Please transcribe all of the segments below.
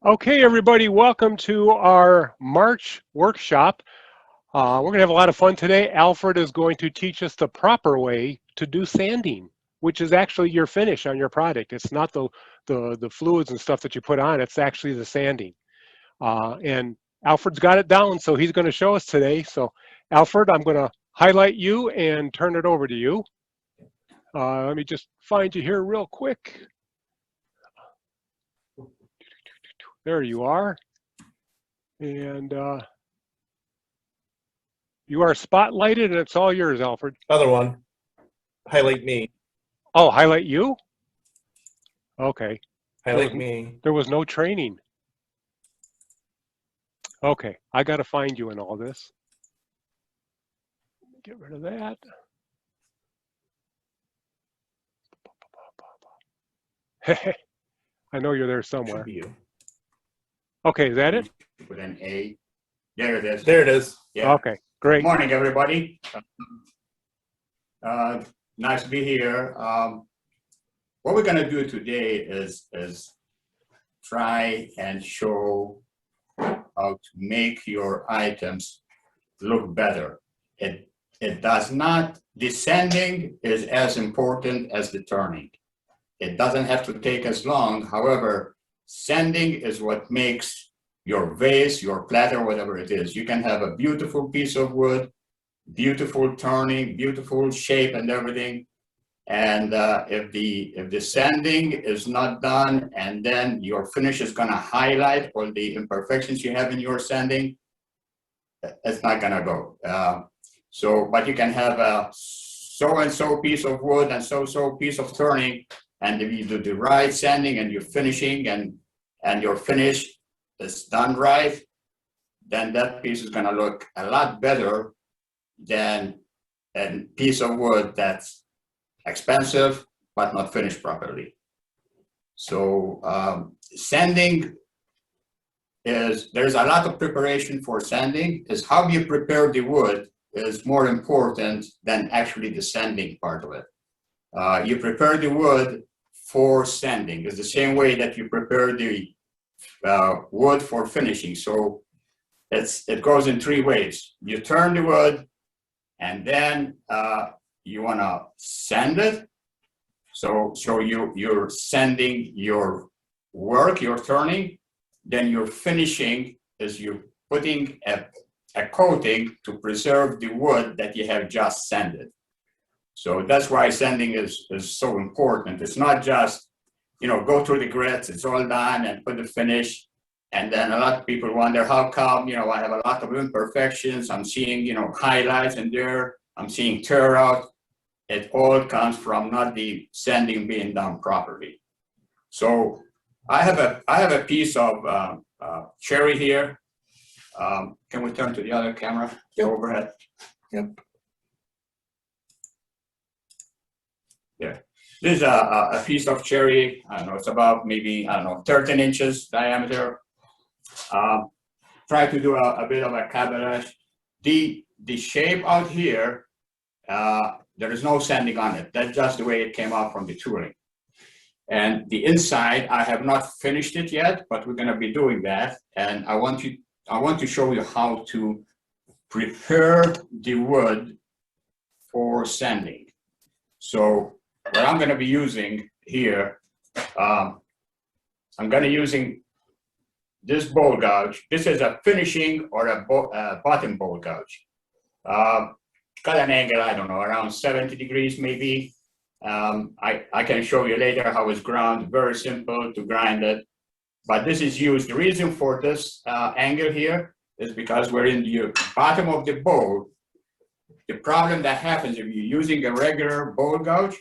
Okay, everybody, welcome to our March workshop. We're going to have a lot of fun today. Alfred is going to teach us the proper way to do sanding, which is actually your finish on your product. It's not the fluids and stuff that you put on, it's actually the sanding. And Alfred's got it down, so he's going to show us today. So Alfred, I'm going to highlight you and turn it over to you. Let me just find you here real quick. There you are. And you are spotlighted, and it's all yours, Alfred. Other one. Highlight me. Oh, highlight you? Okay. Highlight me. There was no training. Okay, I got to find you in all this. Get rid of that. I know you're there somewhere. Should be you. Okay, is that it? With an A. There it is. There it is. Yeah. Okay, great. Good morning, everybody. Nice to be here. What we're going to do today is try and show how to make your items look better. It does not, the sanding is as important as the turning. It doesn't have to take as long. However, sanding is what makes your vase, your platter, whatever it is. You can have a beautiful piece of wood, beautiful turning, beautiful shape and everything. And if the sanding is not done, and then your finish is going to highlight all the imperfections you have in your sanding, it's not going to go. But you can have a so-and-so piece of wood and so-so piece of turning, and if you do the right sanding and you're finishing and your finish is done right, then that piece is going to look a lot better than a piece of wood that's expensive but not finished properly. So sanding there's a lot of preparation for sanding. Is how you prepare the wood is more important than actually the sanding part of it. You prepare the wood for sanding. It's the same way that you prepare the wood for finishing. So it goes in three ways. You turn the wood, and then you want to sand it. So you're sanding your work, you're turning. Then you're finishing is you're putting a coating to preserve the wood that you have just sanded. So that's why sanding is so important. It's not just, go through the grits, it's all done, and put the finish. And then a lot of people wonder, how come, I have a lot of imperfections. I'm seeing, highlights in there. I'm seeing tear out. It all comes from not the sanding being done properly. So I have a piece of cherry here. Can we turn to the other camera? Yep. Overhead. Yep. Yeah. This is a piece of cherry. I don't know, it's about maybe, 13 inches diameter. Try to do a bit of a cabotage. The shape out here, there is no sanding on it. That's just the way it came out from the tooling. And the inside, I have not finished it yet, but we're going to be doing that. And I want to show you how to prepare the wood for sanding. So what I'm going to be using here, I'm going to using this bowl gouge. This is a finishing or a bottom bowl gouge. Got an angle, I don't know, around 70 degrees maybe. I can show you later how it's ground. Very simple to grind it. But this is used. The reason for this angle here is because we're in the bottom of the bowl. The problem that happens if you're using a regular bowl gouge,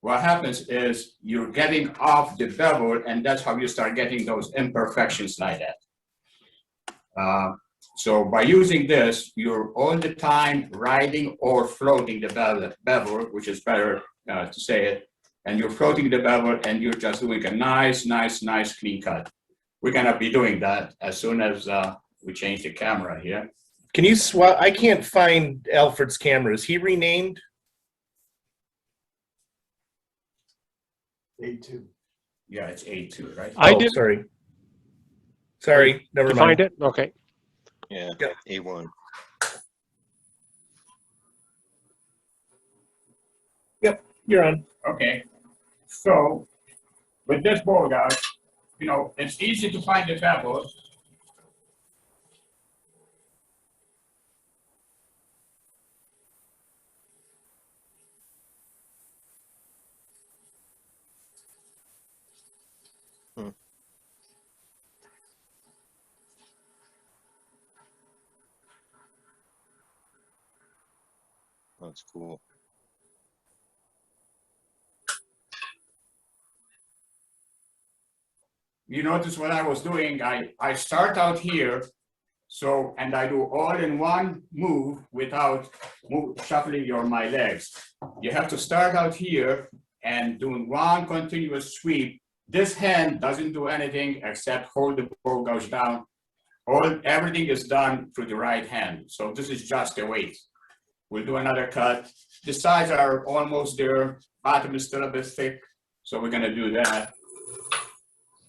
what happens is you're getting off the bevel, and that's how you start getting those imperfections like that. So by using this, you're all the time riding or floating the bevel, which is better to say it, and you're floating the bevel, and you're just doing a nice clean cut. We're gonna be doing that as soon as we change the camera here. Can you swap? I can't find Alfred's camera. Is he renamed? A2. Yeah, it's A2, right? I Oh, did. sorry. Sorry, never You mind. find it? Okay. Yeah, Yep. A1. You're on. Okay, so with this bowl gouge, you know, it's easy to find the bevel. That's cool. You notice what I was doing, I start out here, so, and I do all in one move without shuffling my legs. You have to start out here and doing one continuous sweep. This hand doesn't do anything except hold the bowl gouge down. Everything is done through the right hand. So this is just a weight. We'll do another cut. The sides are almost there. Bottom is still a bit thick, so we're gonna do that.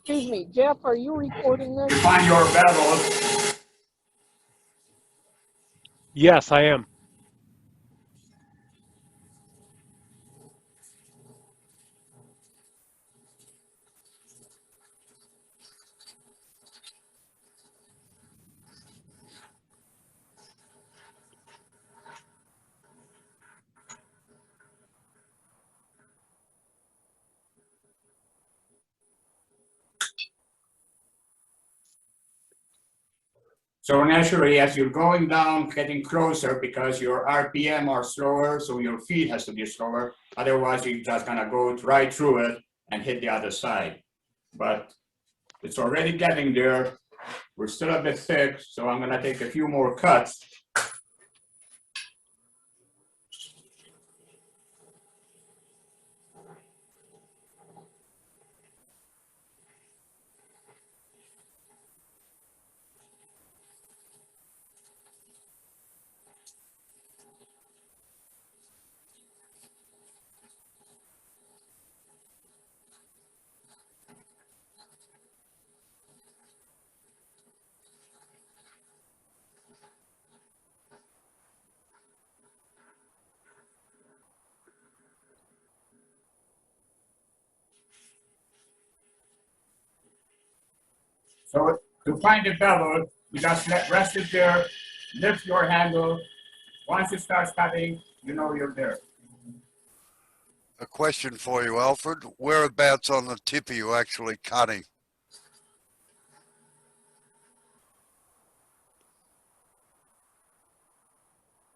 Excuse me, Jeff, are you recording You this? find your bevel. Yes, I am. So naturally, as you're going down, getting closer because your RPM are slower, so your feet has to be slower. Otherwise, you're just gonna go right through it and hit the other side. But it's already getting there. We're still a bit thick, so I'm gonna take a few more cuts. So to find the bevel, you just rest it there, lift your handle. Once it starts cutting, you know you're there. A question for you, Alfred. Whereabouts on the tip are you actually cutting?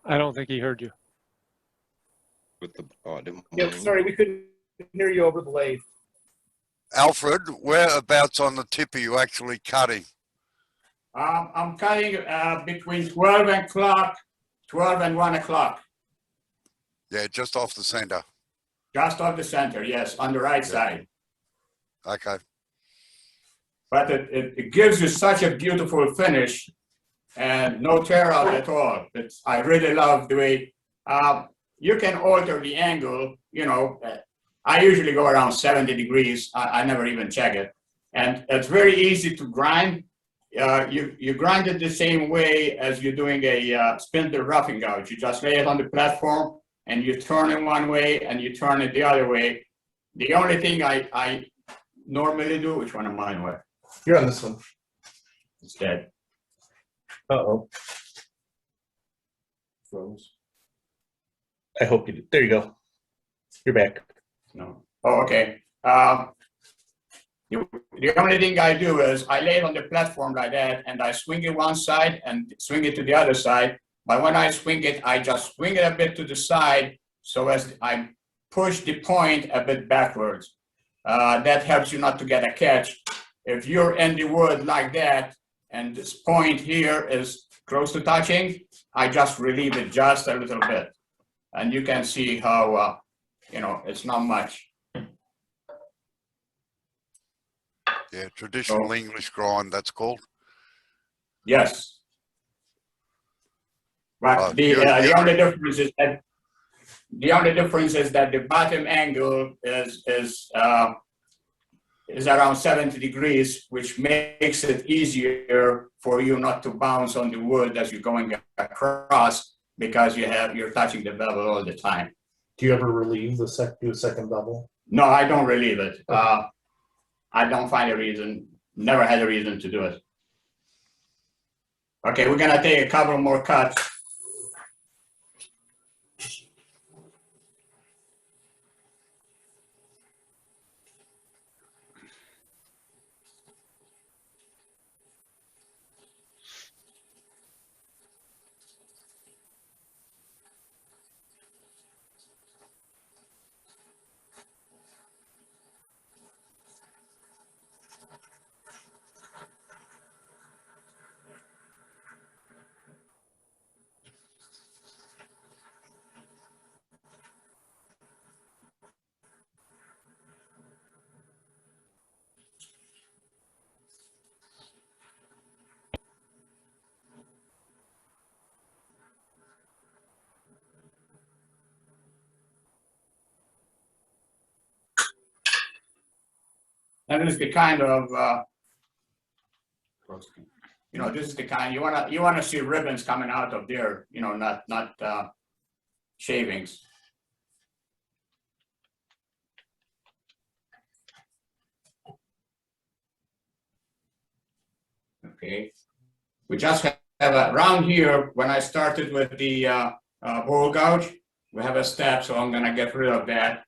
I don't think he heard you. With the bottom. Yep, sorry, we couldn't hear you over the lathe. Alfred, whereabouts on the tip are you actually cutting? I'm cutting between 12 and 1 o'clock. Yeah, just off the center. Just off the center, yes, on the right side. Okay. But it gives you such a beautiful finish and no tear out at all. I really love the way you can alter the angle. You know, I usually go around 70 degrees. I never even check it. And it's very easy to grind. You grind it the same way as you're doing a spindle roughing gouge. You just lay it on the platform and you turn it one way and you turn it the other way. The only thing I normally do, which one am I with? You're on this one. It's dead. Uh-oh. Froze. I hope you did. There you go. You're back. No. Oh, okay. The only thing I do is I lay it on the platform like that and I swing it one side and swing it to the other side. But when I swing it, I just swing it a bit to the side so as I push the point a bit backwards. That helps you not to get a catch. If you're in the wood like that and this point here is close to touching, I just relieve it just a little bit. And you can see how, you know, it's not much. Yeah, traditional English grind, that's called. Yes. But the only difference is that the bottom angle is is around 70 degrees, which makes it easier for you not to bounce on the wood as you're going across, because you're touching the bevel all the time. Do you ever relieve do a second bevel? No, I don't relieve it. I don't find a reason, never had a reason to do it. Okay, we're gonna take a couple more cuts. And this is the kind of, this is the kind you wanna see ribbons coming out of there, not shavings. Okay, we just have around here. When I started with the bowl gouge, we have a step, so I'm gonna get rid of that.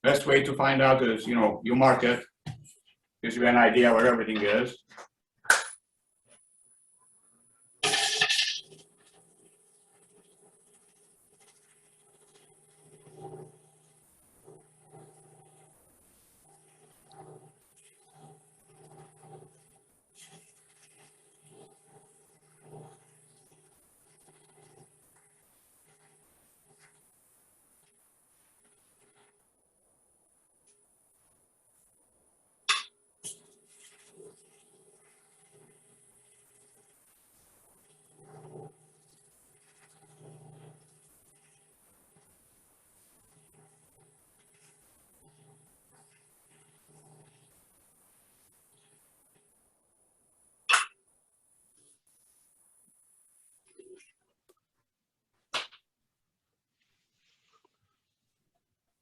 Best way to find out is, you mark it, gives you an idea where everything is.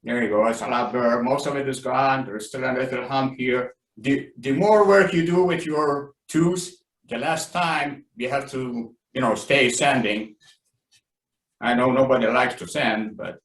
There you go, it's a lot better. Most of it is gone. There's still a little hump here. The more work you do with your tools, the less time you have to, stay sanding. I know nobody likes to sand, but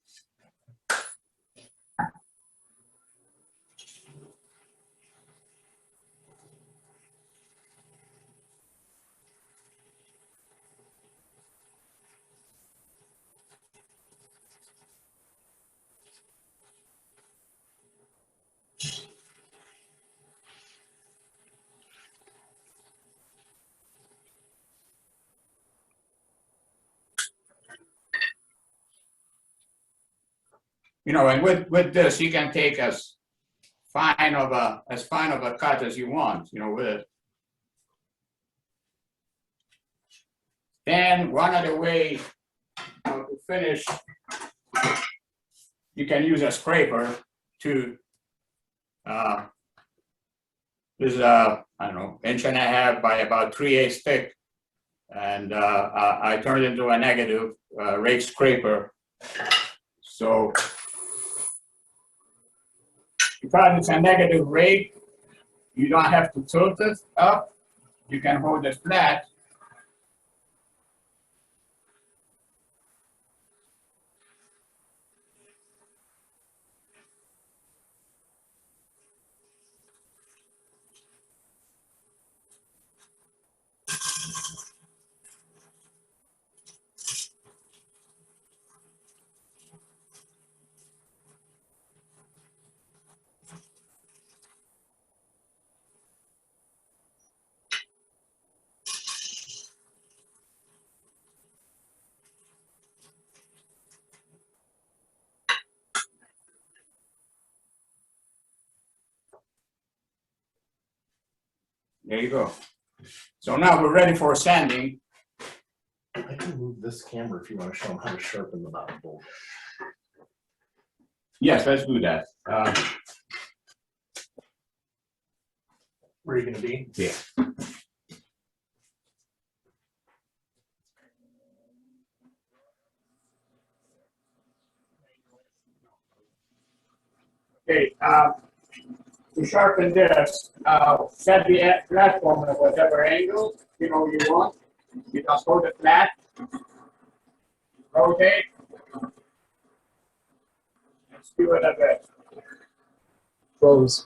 and with this, you can take as fine of a cut as you want, with it. Then one other way to finish, you can use a scraper to. This is I don't know, 1.5 by about 3/8 thick, and I turned it into a negative rake scraper. So because it's a negative rake, you don't have to tilt it up. You can hold it flat. There you go. So now we're ready for sanding. I can move this camera if you want to show them how to sharpen the bottom bowl. Yes, let's do that. Where are you going to be? Yeah. Okay, to sharpen this, set the platform at whatever angle you want. You just hold it flat, rotate, and skew it a bit. Close.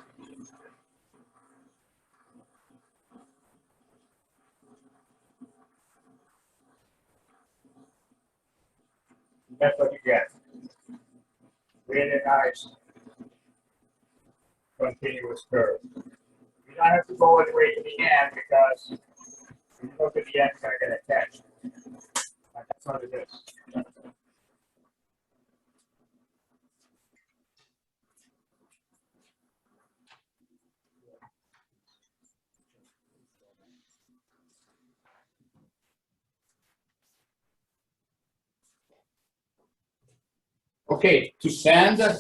That's what you get. Really nice, continuous curve. You don't have to go all the way to the end because when you go to the end, you're going to get attached. But that's what it is. Okay, to sand. Oh.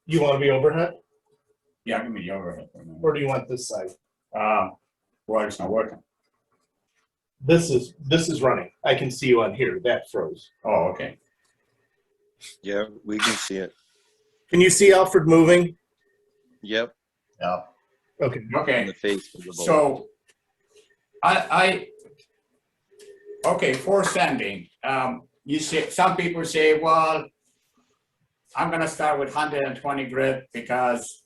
You want to be overhead, Yeah, give me the overhead for a minute. or do you want this side? Well, it's not working. This is running. I can see you on here. That froze. Oh, okay. Yeah, we can see it. Can you see Alfred moving? Yep. Yeah. Okay. In Okay. the face of the bullet. So, okay, for sanding, you say, some people say, well, I'm gonna start with 120 grit because,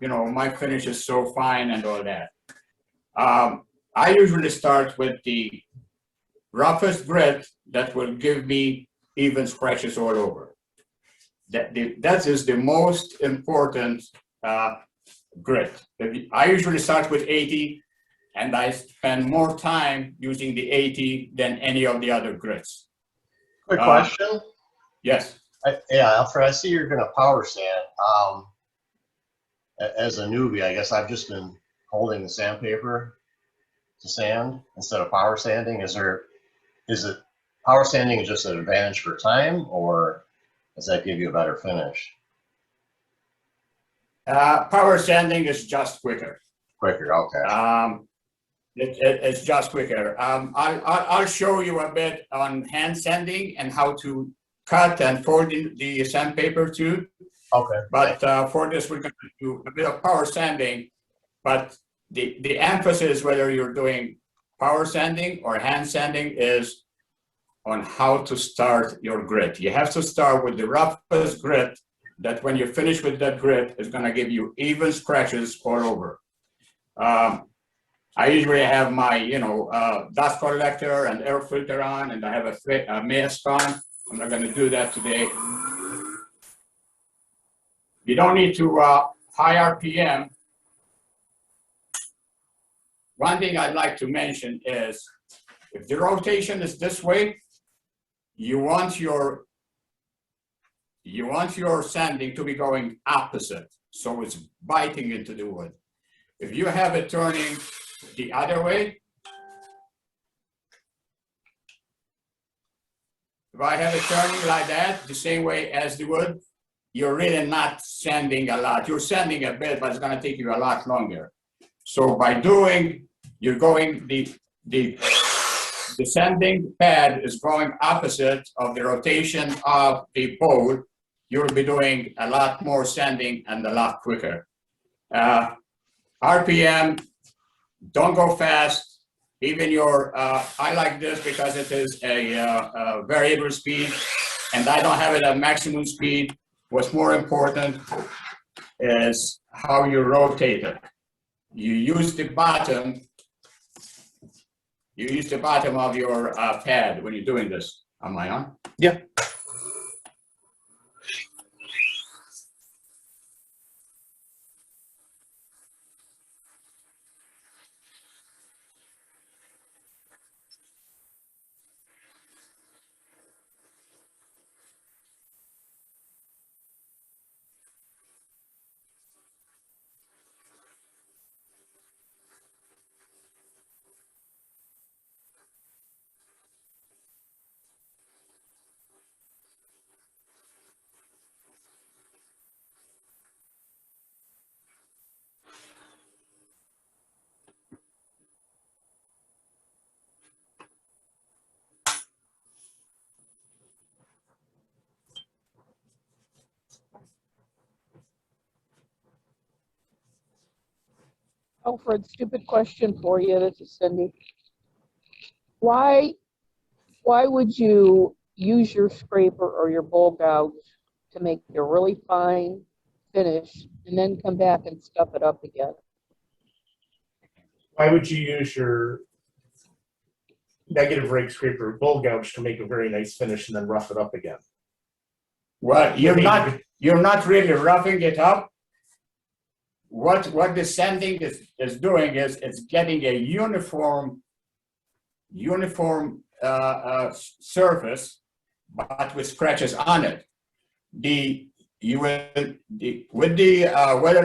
my finish is so fine and all that. I usually start with the roughest grit that will give me even scratches all over. That is the most important grit. I usually start with 80, and I spend more time using the 80 than any of the other grits. Quick question. Yes. Yeah, Alfred, I see you're going to power sand. As a newbie, I guess I've just been holding the sandpaper to sand instead of power sanding. Is it power sanding is just an advantage for time, or does that give you a better finish? Power sanding is just quicker. Quicker, okay. It's just quicker. I'll show you a bit on hand sanding and how to cut and fold the sandpaper too. Okay. But for this, we're going to do a bit of power sanding. But the emphasis, whether you're doing power sanding or hand sanding, is on how to start your grit. You have to start with the roughest grit that when you finish with that grit is going to give you even scratches all over. I usually have my, dust collector and air filter on, and I have a mask on. I'm not going to do that today. You don't need to high RPM. One thing I'd like to mention is if the rotation is this way, you want your sanding to be going opposite, so it's biting into the wood. If you have it turning the other way, if I have it turning like that, the same way as the wood, you're really not sanding a lot. You're sanding a bit, but it's going to take you a lot longer. So by you're going the sanding pad is going opposite of the rotation of the bowl. You'll be doing a lot more sanding and a lot quicker. RPM, don't go fast. Even I like this because it is a variable speed, and I don't have it at maximum speed. What's more important is how you rotate it. You use the bottom of your pad when you're doing this. Am I on? Yeah. Alfred, stupid question for you. This is Cindy. Why would you use your scraper or your bowl gouge to make a really fine finish and then come back and scuff it up again? Why would you use your negative rake scraper bowl gouge to make a very nice finish and then rough it up again? Well, you're not really roughing it up. What the sanding is doing is it's getting a uniform surface, but with scratches on it. Whether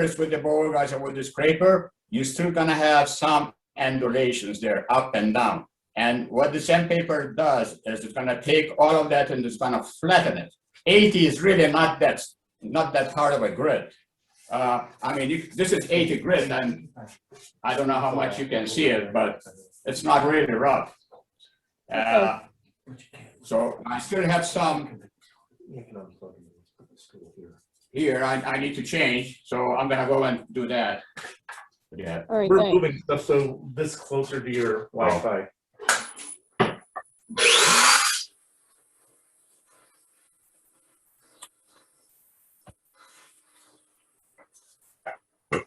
it's with the bowl gouge or with the scraper, you're still gonna have some undulations there, up and down. And what the sandpaper does is it's gonna take all of that and it's gonna flatten it. 80 is really not that hard of a grit. I mean, if this is 80 grit, and I don't know how much you can see it, but it's not really rough. So I still have some here I need to change, so I'm gonna go and do that. Yeah. All right, We're thanks. moving stuff so this closer to your Wi-Fi.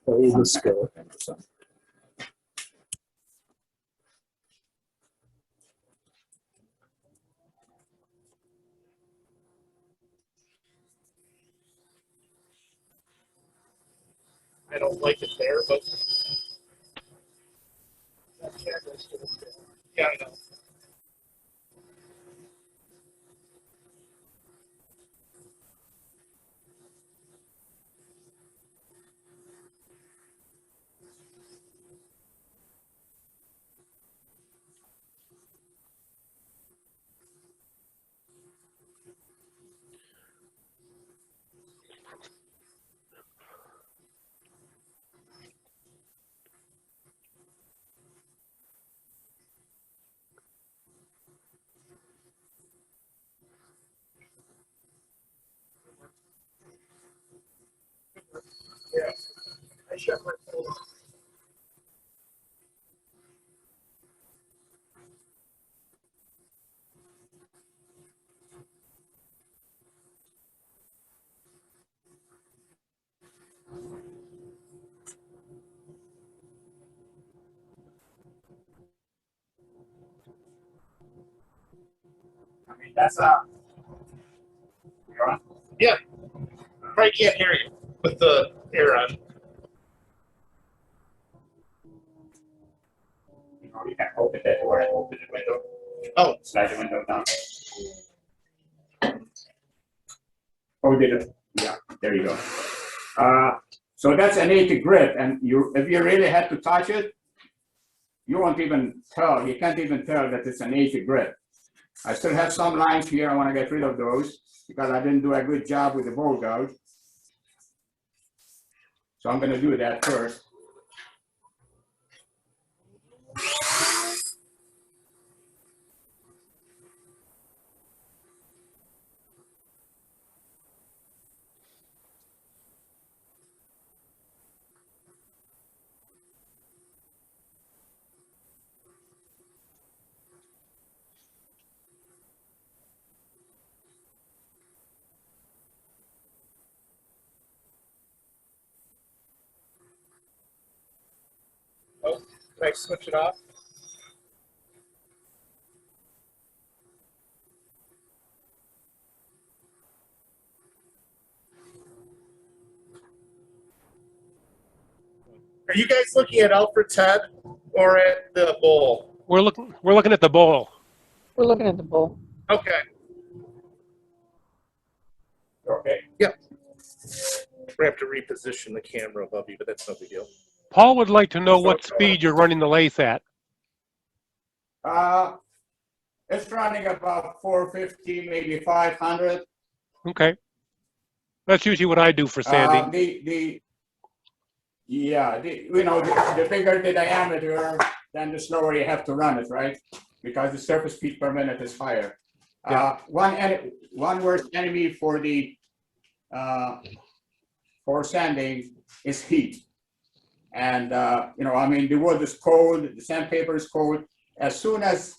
Let's go. I don't like it there, but yeah, I know. Yeah. I shut my phone. I mean, that's you're on? Yeah, I probably can't hear you with the air on. You know, you can open that door and open the window. Oh, Slide the window down. Oh, did it? Yeah, there you go. So that's an 80 grit, and if you really had to touch it, you won't even tell. You can't even tell that it's an 80 grit. I still have some lines here. I want to get rid of those because I didn't do a good job with the bowl gouge. So I'm going to do that first. oh, can I switch it off? Are you guys looking at Alfred's head or at the bowl? We're looking at the bowl. We're looking at the bowl. Okay. Okay. Yep. We have to reposition the camera above you, but that's no big deal. Paul would like to know what speed you're running the lathe at. It's running about 450, maybe 500. Okay. That's usually what I do for sanding. The bigger the diameter, then the slower you have to run it, right? Because the surface feet per minute is higher. Yeah. One worst enemy for the for sanding is heat. And, you know, I mean, the wood is cold, the sandpaper is cold. As soon as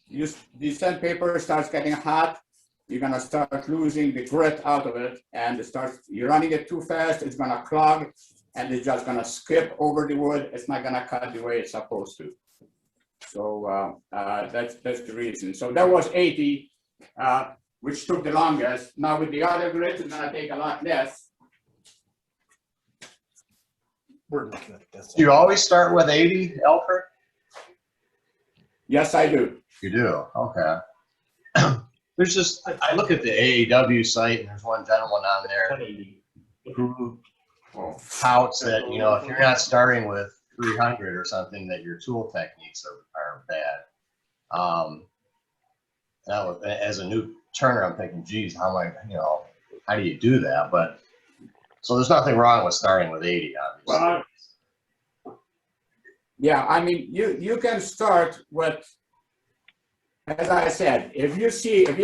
the sandpaper starts getting hot, you're gonna start losing the grit out of it, and you're running it too fast, it's gonna clog, and it's just gonna skip over the wood. It's not gonna cut the way it's supposed to. So that's the reason. So that was 80, which took the longest. Now with the other grit, it's gonna take a lot less. We're looking at this. Do you always start with 80, Alfred? Yes, I do. You do, okay. There's just, I look at the AAW site and there's one gentleman on there 180. who touts that, you know, if you're not starting with 300 or something, that your tool techniques are bad. As a new turner, I'm thinking, geez, how am I, you know, how do you do that? But, so there's nothing wrong with starting with 80, obviously. Well, yeah, I mean, you can start with, as I said, if you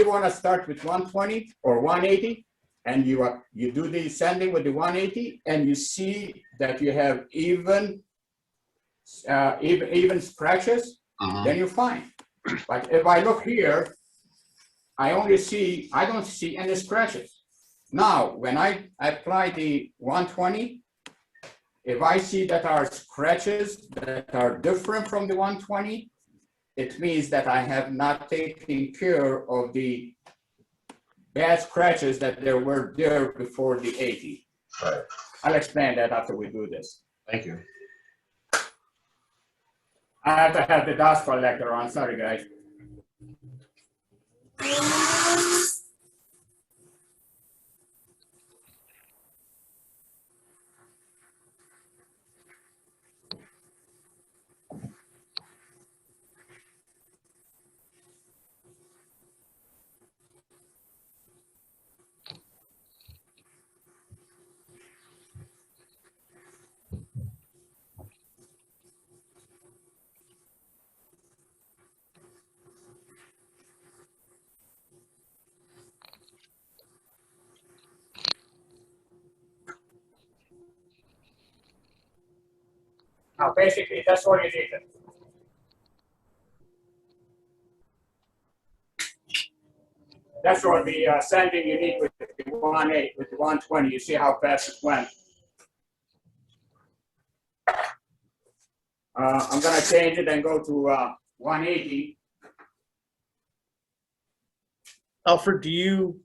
want to start with 120 or 180, and you do the sanding with the 180, and you see that you have even scratches, then you're fine. But if I look here, I don't see any scratches. Now, when I apply the 120, if I see that are scratches that are different from the 120, it means that I have not taken care of the bad scratches that were there before the 80. Right. I'll explain that after we do this. Thank you. I have to have the dust collector on, sorry guys. Now, basically, that's what it is. That's what the sanding you need with the 1.8, with the 120. You see how fast it went. I'm going to change it and go to 180. Alfred, do you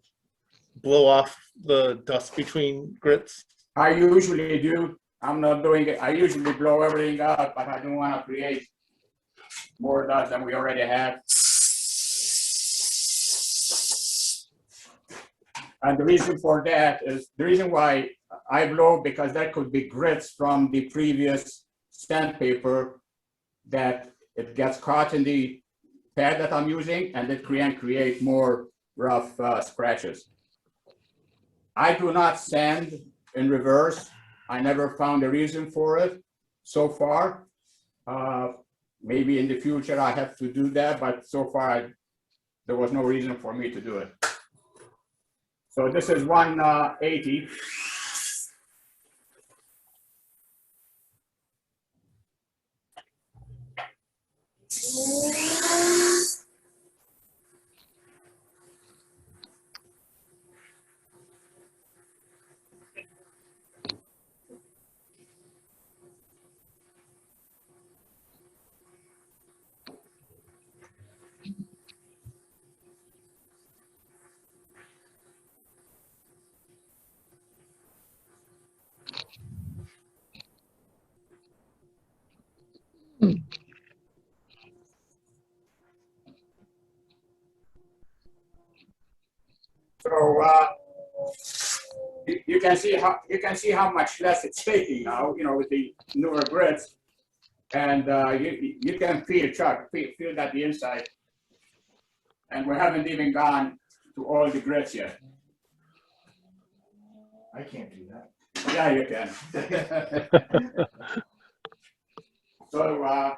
blow off the dust between grits? I usually do. I'm not doing it. I usually blow everything out, but I don't want to create more dust than we already have. And the reason for that is, the reason why I blow, because that could be grits from the previous sandpaper that it gets caught in the pad that I'm using, and it can create more rough scratches. I do not sand in reverse. I never found a reason for it so far. Maybe in the future I have to do that, but so far there was no reason for me to do it. So this is 180. So you can see how much less it's taking now, you know, with the newer grits, and you can feel Chuck, feel that the inside, and we haven't even gone to all the grits yet. I can't do that. Yeah, you can. So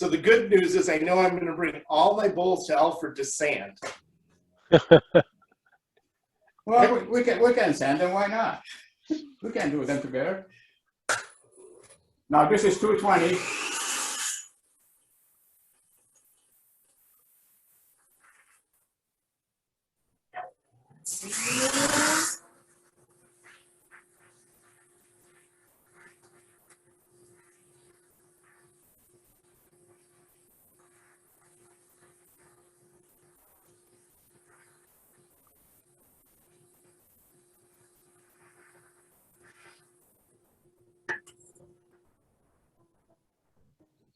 So the good news is I know I'm going to bring all my bowls to Alfred to sand. Well, we can sand them, why not? We can do them together. Now this is 220.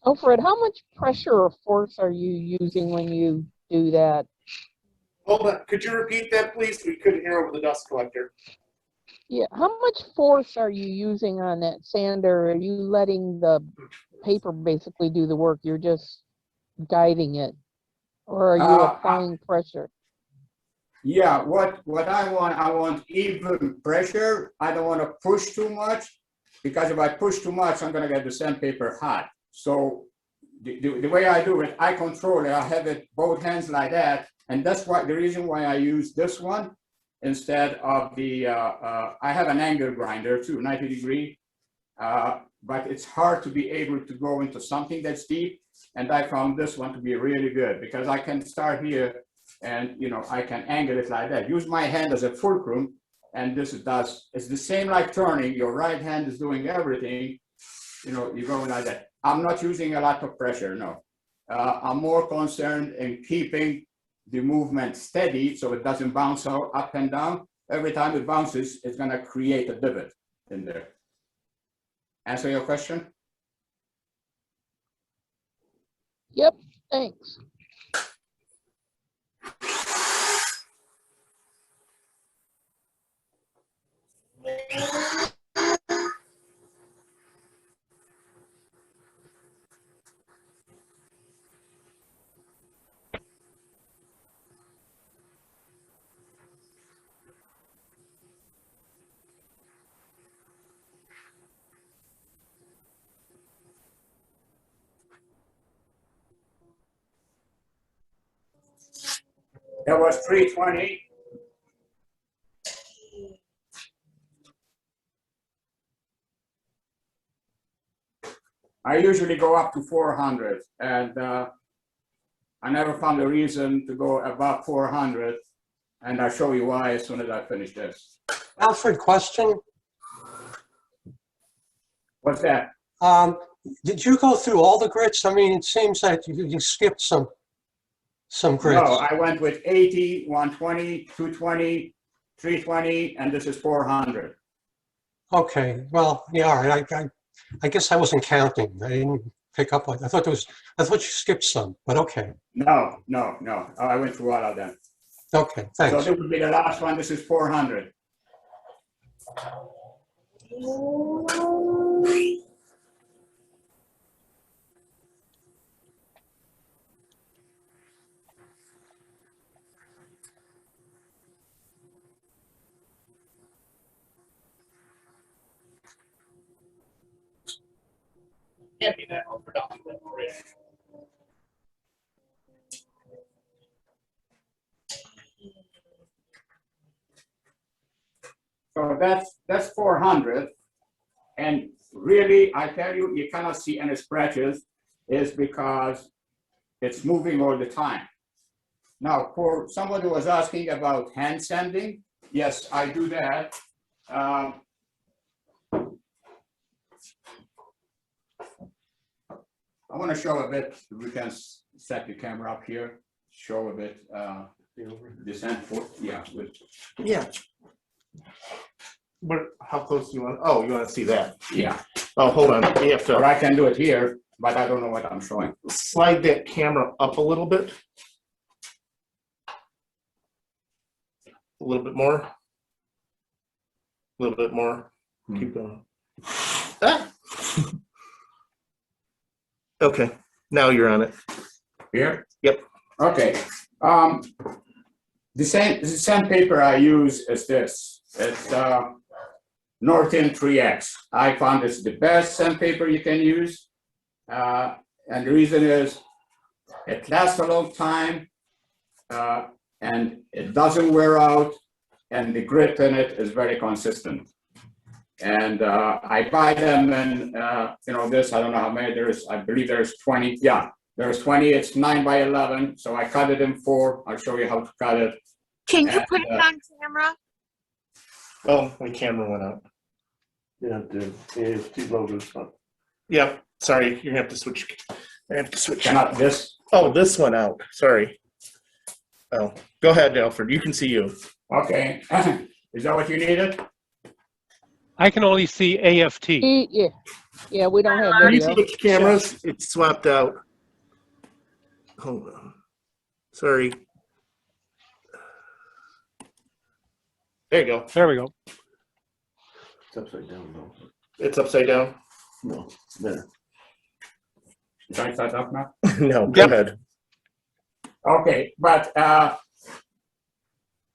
Alfred, how much pressure or force are you using when you do that? Hold on. Could you repeat that, please? We couldn't hear over the dust collector. Yeah, how much force are you using on that sander? Are you letting the paper basically do the work? You're just guiding it, or are you applying pressure? Yeah, what I want even pressure. I don't want to push too much, because if I push too much, I'm gonna get the sandpaper hot. So the way I do it, I control it. I have it both hands like that, and that's why the reason why I use this one instead of the. I have an angle grinder too, 90 degree, but it's hard to be able to go into something that's deep. And I found this one to be really good because I can start here. And I can angle it like that. Use my hand as a fulcrum, and it's the same like turning. Your right hand is doing everything. You're going like that. I'm not using a lot of pressure, no. I'm more concerned in keeping the movement steady so it doesn't bounce up and down. Every time it bounces, it's gonna create a divot in there. Answer your question? Yep, thanks. That was 320. I usually go up to 400, and I never found a reason to go above 400, and I'll show you why as soon as I finish this. Alfred, question. What's that? Did you go through all the grits? I mean, it seems like you skipped some grits. No, I went with 80, 120, 220, 320, and this is 400. Okay, well, yeah, all right. I guess I wasn't counting. I didn't pick up on. I thought you skipped some, but okay. No. I went through all of them. Okay, thanks. So this would be the last one. This is 400. Can't be that unproductive. So that's 400, and really, I tell you, you cannot see any scratches, is because it's moving all the time. Now, for somebody who was asking about hand sanding, yes, I do that. I want to show a bit. We can set the camera up here. Show a bit the sand. Yeah. But how close do you want? Oh, you want to see that? Yeah. Oh, hold on. We have Or to I can do it here, but I don't know what I'm showing. slide that camera up a little bit. A little bit more. A little bit more. Keep going. Ah! Okay. Now you're on it. Here? Yep. Okay. The sandpaper I use is this. It's Norton 3X. I found it's the best sandpaper you can use. And the reason is it lasts a long time and it doesn't wear out. and the grit in it is very consistent. And I buy them in, you know, this, I don't know how many there is, I believe there's 20, yeah, there's 20, it's 9 by 11, so I cut it in 4, I'll show you how to cut it. Can you And, put it on camera? Oh, my camera went out. Yeah, the AST logo's not. Yep, sorry, you're gonna have to switch. I have to switch. Not this. Oh, this went out, sorry. Oh, go ahead, Alfred, you can see you. Okay, is that what you needed? I can only see AFT. Yeah, yeah, we don't have Can you video. switch cameras? It's swapped out. Hold on. Sorry. There you go. There we go. It's upside down, though. It's upside down. No, there. Should I start up now? No, go Yep. ahead. Okay, but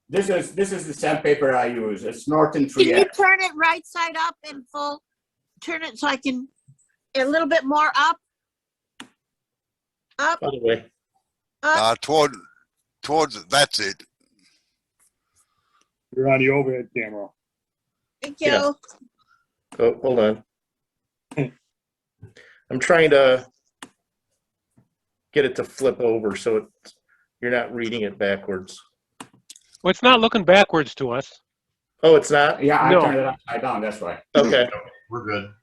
this is the sandpaper I use. It's Norton Can you 3X. turn it right side up and full? Turn it so I can, a little bit more up. Up, By the way. up. Towards, that's it. You're on the overhead camera. Thank you. Yeah. Oh, hold on. I'm trying to get it to flip over so it's, you're not reading it backwards. Well, it's not looking backwards to us. Oh, it's not? Yeah, I No. turned it upside down, that's why. Okay. We're good.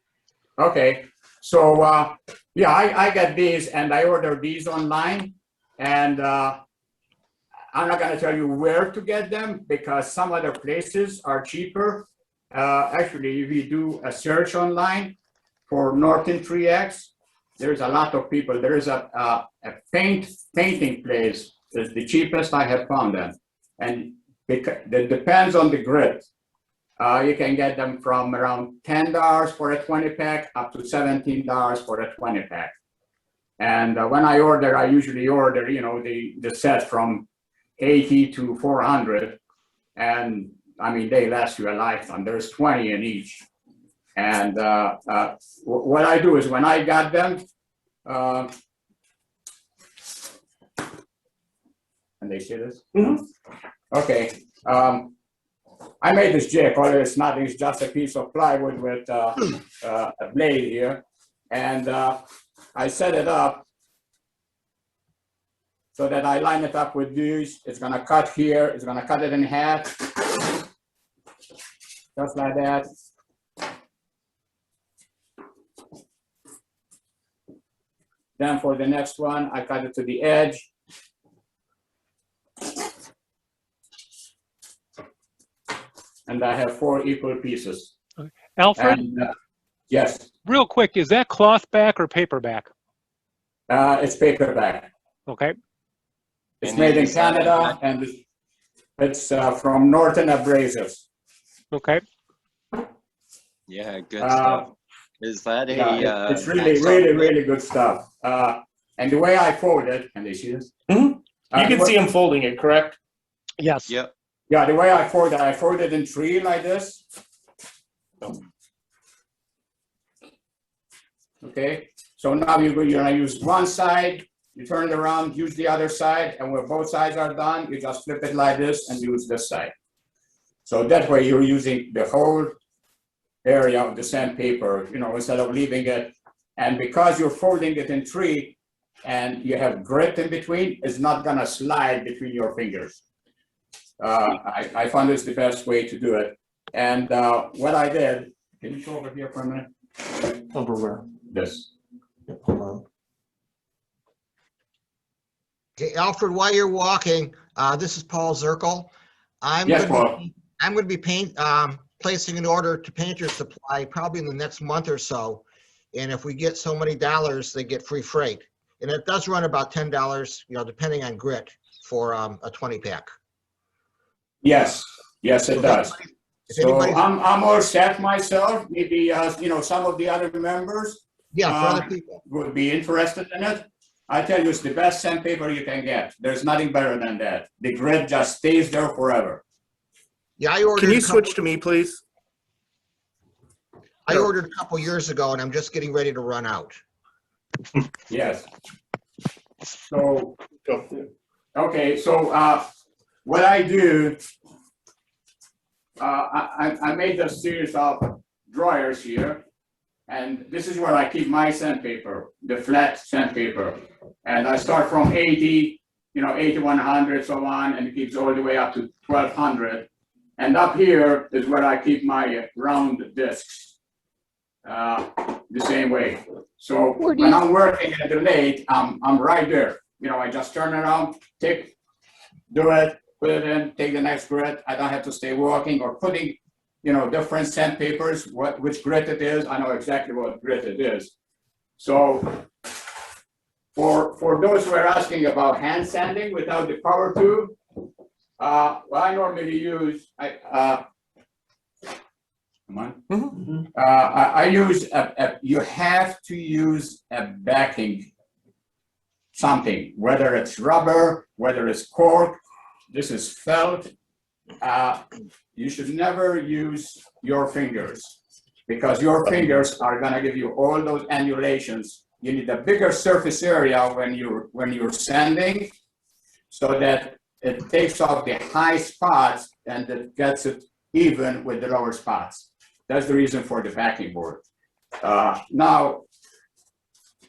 Okay, so yeah, I got these and I ordered these online, and I'm not gonna tell you where to get them because some other places are cheaper. Actually, if you do a search online for Norton 3X, there's a lot of people. There is a painting place is the cheapest I have found them, and because it depends on the grit. You can get them from around $10 for a 20 pack up to $17 for a 20 pack. And when I order, I usually order, you know, the set from 80 to 400. And I mean, they last you a lifetime. There's 20 in each. And what I do is when I got them, and they see this? Mhm. Okay. I made this jig, although it's not, it's just a piece of plywood with a blade here. And I set it up so that I line it up with these. It's gonna cut here, it's gonna cut it in half. Just like that. Then for the next one, I cut it to the edge. And I have 4 equal pieces. Alfred, And, yes, real quick, is that cloth back or paperback? it's paperback. Okay. It's And made in is that- Canada, and it's from Norton Abrasives. Okay. Yeah, good Uh, stuff. Is that Yeah, a? it's really, Maxon? really, really good stuff. And the way I fold it, can they see this? You can see him folding it, correct? Yes. Yep. Yeah, the way I fold it in 3 like this. Okay, so now you're gonna use one side, you turn it around, use the other side, and when both sides are done, you just flip it like this and use this side. So that way you're using the whole area of the sandpaper, you know, instead of leaving it. And because you're folding it in 3 and you have grit in between, it's not gonna slide between your fingers. I found this the best way to do it. And what I did, can you go over here for a minute? Over where? This. Hold on. Okay, Alfred, while you're walking, this is Paul Zirkle. Yes, Paul. I'm going to be placing an order to Painter Supply probably in the next month or so. And if we get so many dollars, they get free freight. And it does run about $10, you know, depending on grit for a 20 pack. Yes, yes, it does. If So anybody's, I'm all set myself. Maybe, you know, some of the other members yeah, for other people. would be interested in it. I tell you, it's the best sandpaper you can get. There's nothing better than that. The grit just stays there forever. Yeah, I ordered. Can you a couple- switch to me, please? I ordered a couple years ago, and I'm just getting ready to run out. Yes. So, Go. okay, so what I do I made a series of drawers here, and this is where I keep my sandpaper, the flat sandpaper. And I start from 80, 8100, so on, and it keeps all the way up to 1200. And up here is where I keep my round discs, the same way. So when I'm working at the lathe, I'm right there. I just turn around, do it, put it in, take the next grit. I don't have to stay walking or putting, different sandpapers, which grit it is. I know exactly what grit it is. So for those who are asking about hand sanding without the power tool, what I normally use, I use you have to use a backing something, whether it's rubber, whether it's cork. This is felt. You should never use your fingers, because your fingers are going to give you all those annulations. You need a bigger surface area when you're sanding, so that it takes off the high spots and it gets it even with the lower spots. That's the reason for the backing board. Now,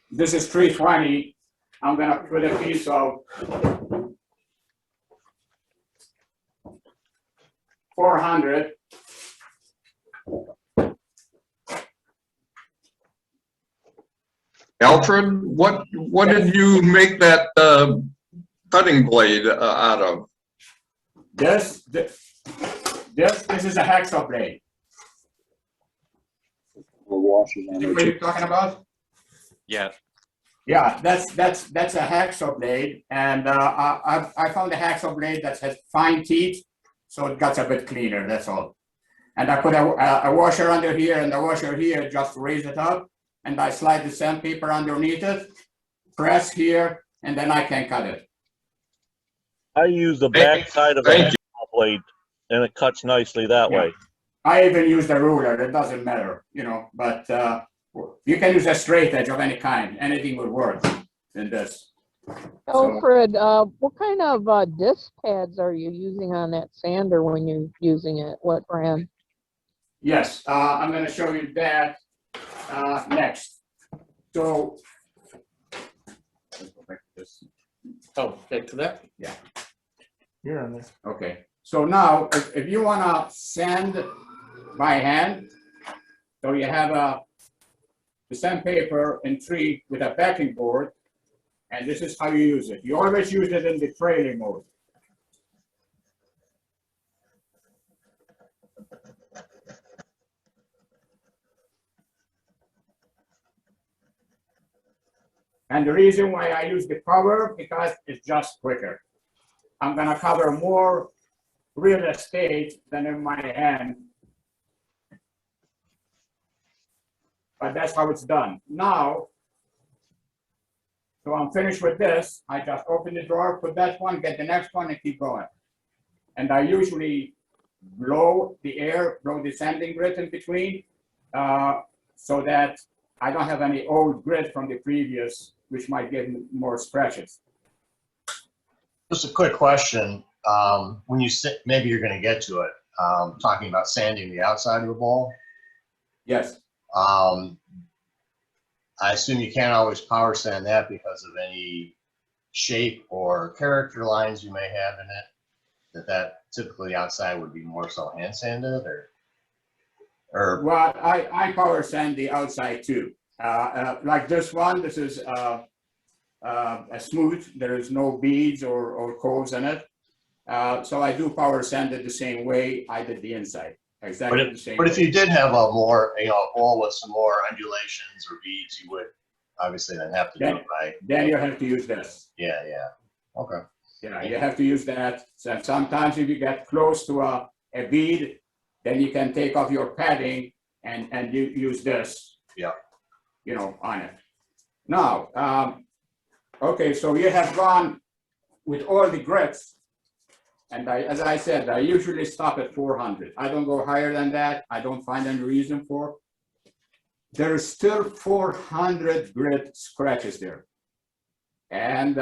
this is 320. I'm going to put a piece of 400. Alfred, what did you make that cutting blade out of? This is a hacksaw blade. What you're talking about? Yeah. Yeah, that's a hacksaw blade, and I found a hacksaw blade that has fine teeth, so it gets a bit cleaner. That's all. And I put a washer under here, and the washer here just to raise it up, and I slide the sandpaper underneath it, press here, and then I can cut it. I use the back side of the hacksaw blade, and it cuts nicely that way. I even use the ruler. It doesn't matter, but you can use a straight edge of any kind. Anything will work in this. Alfred, what kind of disc pads are you using on that sander when you're using it? What brand? Yes, I'm going to show you that next. So, let's go back to this. Oh, back to that? Yeah. You're on there. Okay. So now, if you want to sand by hand, so you have the sandpaper in 3 with a backing board, and this is how you use it. You always use it in the trailing mode. And the reason why I use the power, because it's just quicker. I'm going to cover more real estate than in my hand. But that's how it's done. Now, so I'm finished with this. I just open the drawer, put that one, get the next one, and keep going. And I usually blow the air, blow the sanding grit in between, so that I don't have any old grit from the previous, which might give more scratches. Just a quick question. When you sit, maybe you're going to get to it, talking about sanding the outside of the bowl. Yes. I assume you can't always power sand that because of any shape or character lines you may have in it. That typically outside would be more so hand sanded, or well, I power sand the outside too. Like this one, this is a smooth. There is no beads or coals in it. So I do power sand it the same way I did the inside. Exactly the same. But if you did have a more, a bowl with some more undulations or beads, you would obviously then have to do it right. Then you have to use this. Yeah, yeah. Okay. Yeah, you have to use that. So sometimes if you get close to a bead, then you can take off your padding and you use this. Yeah. On it. Now, okay, so you have gone with all the grits. And as I said, I usually stop at 400. I don't go higher than that. I don't find any reason for. There is still 400 grit scratches there. And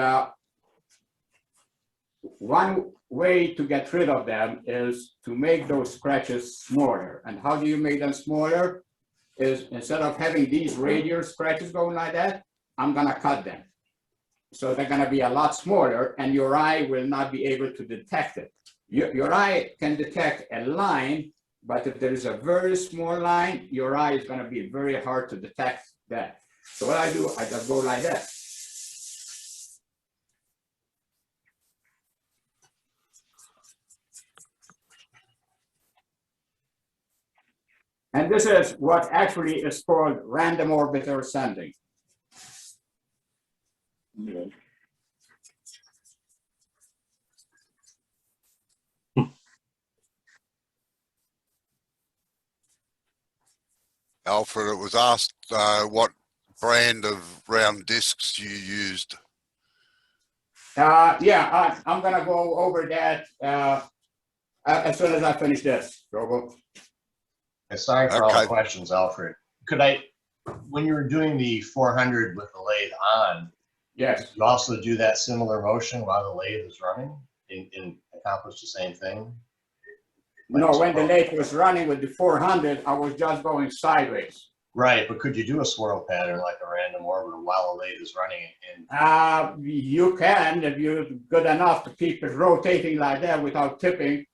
one way to get rid of them is to make those scratches smaller. And how do you make them smaller? Is instead of having these radial scratches going like that, I'm gonna cut them. So they're gonna be a lot smaller and your eye will not be able to detect it. Your eye can detect a line, but if there is a very small line, your eye is gonna be very hard to detect that. So what I do, I just go like that. And this is what actually is called random orbiter sanding. Alfred, it was asked what brand of round discs you used. Yeah, I'm gonna go over that as soon as I finish this. Sorry for all the questions, Alfred. Could I, when you were doing the 400 with the lathe on, yes, you also do that similar motion while the lathe is running and accomplish the same thing? No, when the lathe was running with the 400, I was just going sideways. Right, but could you do a swirl pattern like a random orbiter while the lathe is running? You can, if you're good enough to keep it rotating like that without tipping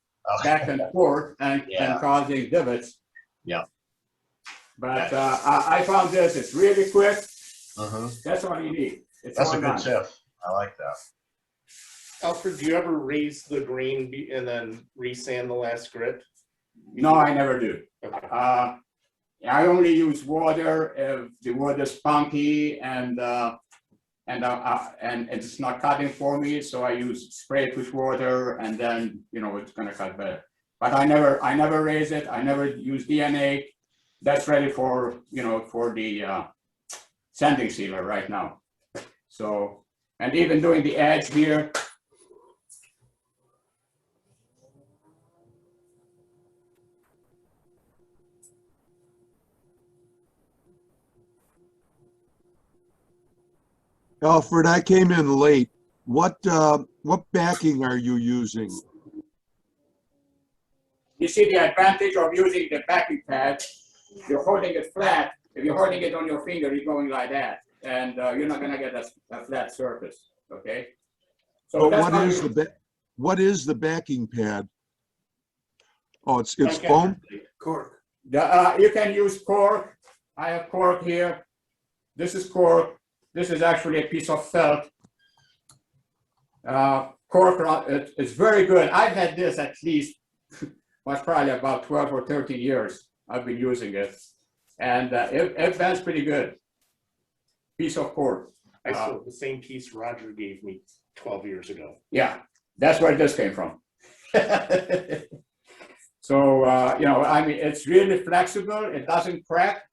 back and forth and causing divots. Yeah. But I found this, it's really quick. That's all you need. That's a good tip. I like that. Alfred, do you ever raise the grain and then resand the last grit? No, I never do. Okay. I only use water if the wood is funky and it's not cutting for me. So I use spray it with water, and then it's gonna cut better. But I never raise it. I never use DNA. That's ready for for the sanding sealer right now. So, and even doing the edge here. Alfred, I came in late. What backing are you using? You see the advantage of using the backing pad. You're holding it flat. If you're holding it on your finger, you're going like that, and you're not going to get a flat surface. Okay. So what is the backing pad? Oh, it's foam. Cork. You can use cork. I have cork here. This is cork. This is actually a piece of felt. Cork, it's very good. I've had this at least, was probably about 12 or 13 years I've been using it. And it bends pretty good. Piece of cork. I saw the same piece Roger gave me 12 years ago. Yeah, that's where this came from. So, I mean, it's really flexible. It doesn't crack.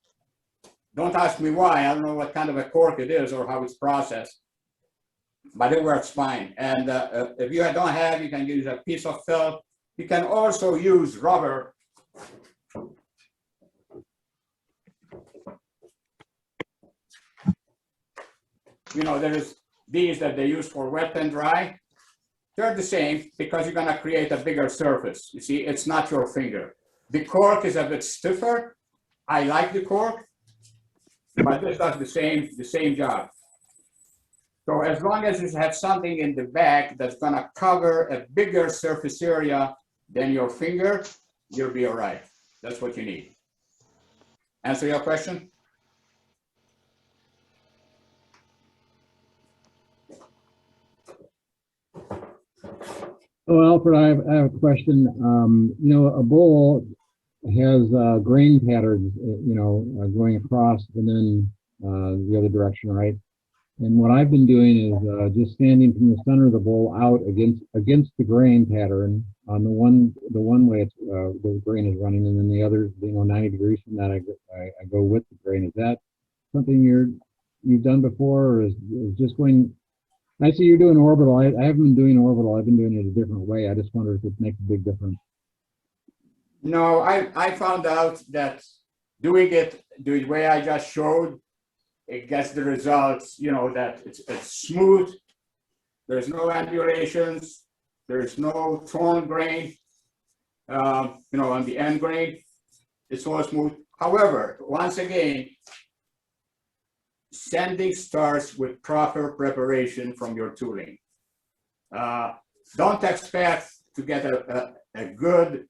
Don't ask me why. I don't know what kind of a cork it is or how it's processed, but it works fine. And if you don't have, you can use a piece of felt. You can also use rubber. There is these that they use for wet and dry. They're the same because you're gonna create a bigger surface. You see, it's not your finger. The cork is a bit stiffer. I like the cork, but this does the same job. So as long as you have something in the back that's gonna cover a bigger surface area than your finger, you'll be all right. That's what you need. Answer your question? Oh, Alfred, I have a question. A bowl has grain patterns, going across and then the other direction, right? And what I've been doing is just standing from the center of the bowl out against the grain pattern on the one way it's, the grain is running, and then the other, 90 degrees from that, I go with the grain. Is that something you've done before, or is just going? I see you're doing orbital. I haven't been doing orbital. I've been doing it a different way. I just wonder if it makes a big difference. No, I found out that doing it the way I just showed, it gets the results, that it's smooth. There's no ambulations. There's no torn grain, you know, on the end grain. It's all smooth. However, once again, sanding starts with proper preparation from your tooling. Don't expect to get a good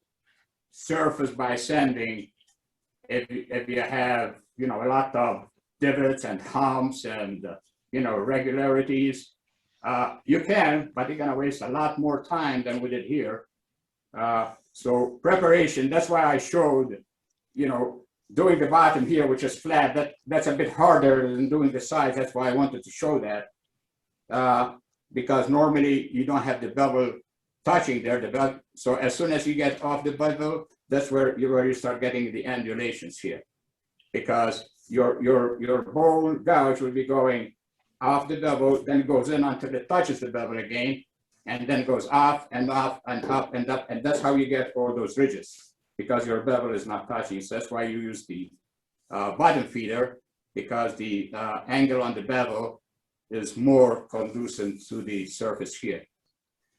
surface by sanding if you have, you know, a lot of divots and humps and, you know, irregularities. You can, but you're gonna waste a lot more time than we did here. So preparation, that's why I showed, you know, doing the bottom here, which is flat, that's a bit harder than doing the sides. That's why I wanted to show that. Because normally you don't have the bevel touching there. So as soon as you get off the bevel, that's where you start getting the undulations here. Because your bowl gouge will be going off the bevel, then goes in until it touches the bevel again, and then goes off and off and up and up, and that's how you get all those ridges, because your bevel is not touching. So that's why you use the bottom feeder, because the angle on the bevel is more conducive to the surface here.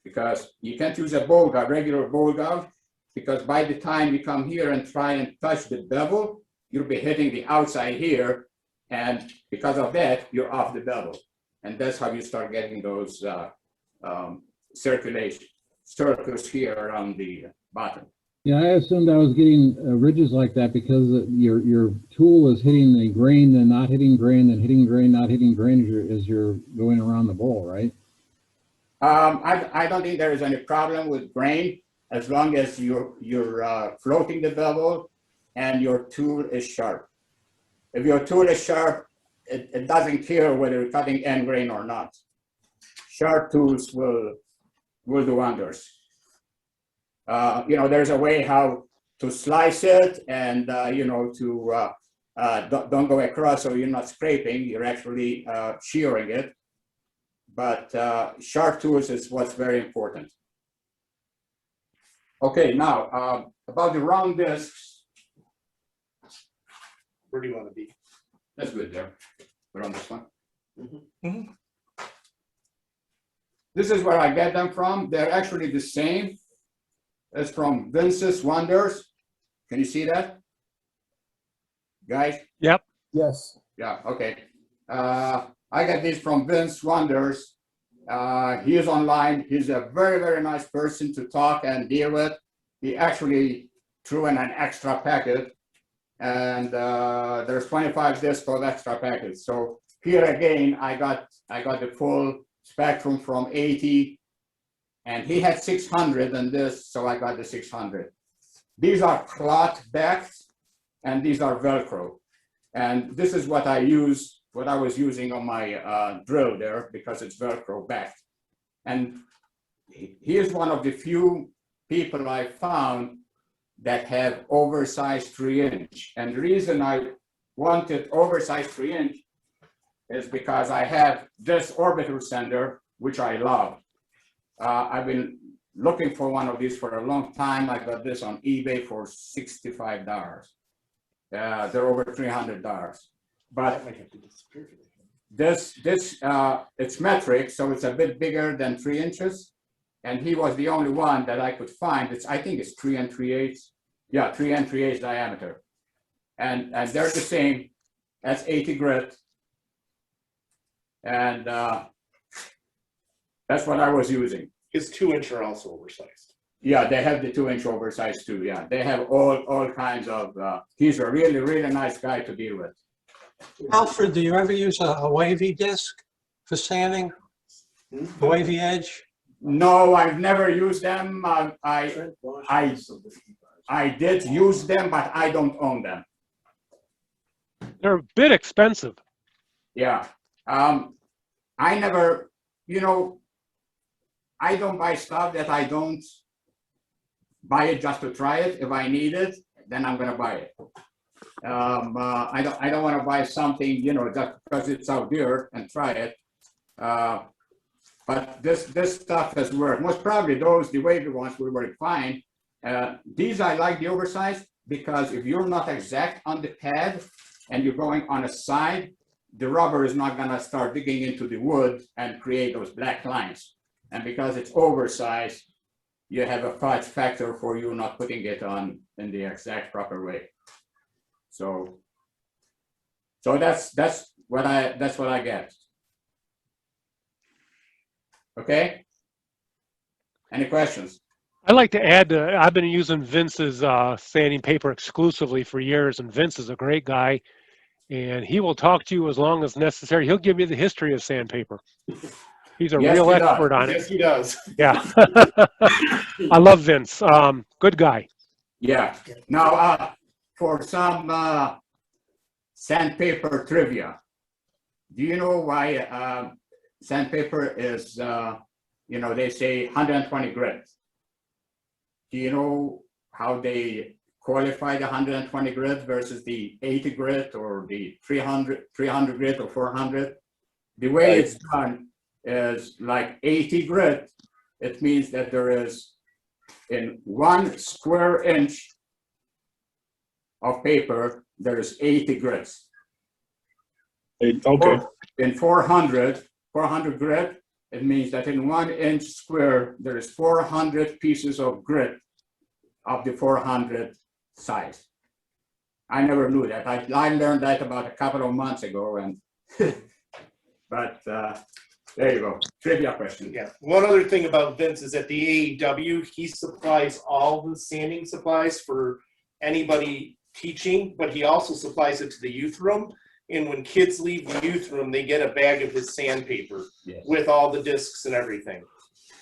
Because you can't use a bowl gouge, regular bowl gouge, because by the time you come here and try and touch the bevel, you'll be hitting the outside here, and because of that, you're off the bevel. And that's how you start getting those circles here around the bottom. Yeah, I assumed I was getting ridges like that because your tool is hitting the grain, then not hitting grain, then hitting grain, not hitting grain as you're going around the bowl, right? I don't think there is any problem with grain as long as you're floating the bevel and your tool is sharp. If your tool is sharp, it doesn't care whether you're cutting end grain or not. Sharp tools will do wonders. You know, there's a way how to slice it and, you know, to don't go across so you're not scraping, you're actually shearing it. But sharp tools is what's very important. Okay, now about the round discs. Where do you want to be? That's good there. We're on this one. This is where I get them from. They're actually the same as from Vince's Wonders. Can you see that? Guys? Yep. Yes. Yeah, okay. I got these from Vince Wonders. He is online. He's a very, very nice person to talk and deal with. He actually threw in an extra packet, and there's 25 discs of extra packets. So here again, I got the full spectrum from 80, and he had 600 in this, so I got the 600. These are cloth backs, and these are Velcro. And this is what I use, what I was using on my drill there, because it's Velcro backed. And he is one of the few people I found that have oversized 3-inch. And the reason I wanted oversized 3-inch is because I have this orbital sander, which I love. I've been looking for one of these for a long time. I got this on eBay for $65. They're over $300. But this it's metric, so it's a bit bigger than 3 inches. And he was the only one that I could find. I think it's 3 3/8. Yeah, 3 3/8 diameter. And they're the same. That's 80 grit. And that's what I was using. His 2-inch are also oversized. Yeah, they have the 2-inch oversized too. Yeah, they have all kinds of. He's a really, really nice guy to deal with. Alfred, do you ever use a wavy disc for sanding? A wavy edge? No, I've never used them. I did use them, but I don't own them. They're a bit expensive. Yeah. I never, you know, I don't buy stuff that I don't buy it just to try it. If I need it, then I'm gonna buy it. I don't want to buy something, you know, just because it's out there and try it. But this stuff has worked. Most probably the wavy ones will work fine. These I like the oversized because if you're not exact on the pad and you're going on a side, the rubber is not gonna start digging into the wood and create those black lines. And because it's oversized, you have a fudge factor for you not putting it on in the exact proper way. So that's what I get. Okay. Any questions? I'd like to add, I've been using Vince's sanding paper exclusively for years, and Vince is a great guy, and he will talk to you as long as necessary. He'll give you the history of sandpaper. He's a real expert on it. Yes, he does. Yeah. I love Vince. Good guy. Yeah. Now, for some sandpaper trivia, do you know why sandpaper is, they say 120 grit? Do you know how they qualify the 120 grit versus the 80 grit or the 300 grit or 400? The way it's done is like 80 grit. It means that there is in 1 square inch of paper, there is 80 grits. Okay. In 400 grit, it means that in 1 inch square, there is 400 pieces of grit of the 400 size. I never knew that. I learned that about a couple of months ago, and but there you go. Trivia question. Yeah. One other thing about Vince is at the AEW, he supplies all the sanding supplies for anybody teaching, but he also supplies it to the youth room. And when kids leave the youth room, they get a bag of his sandpaper with all the discs and everything,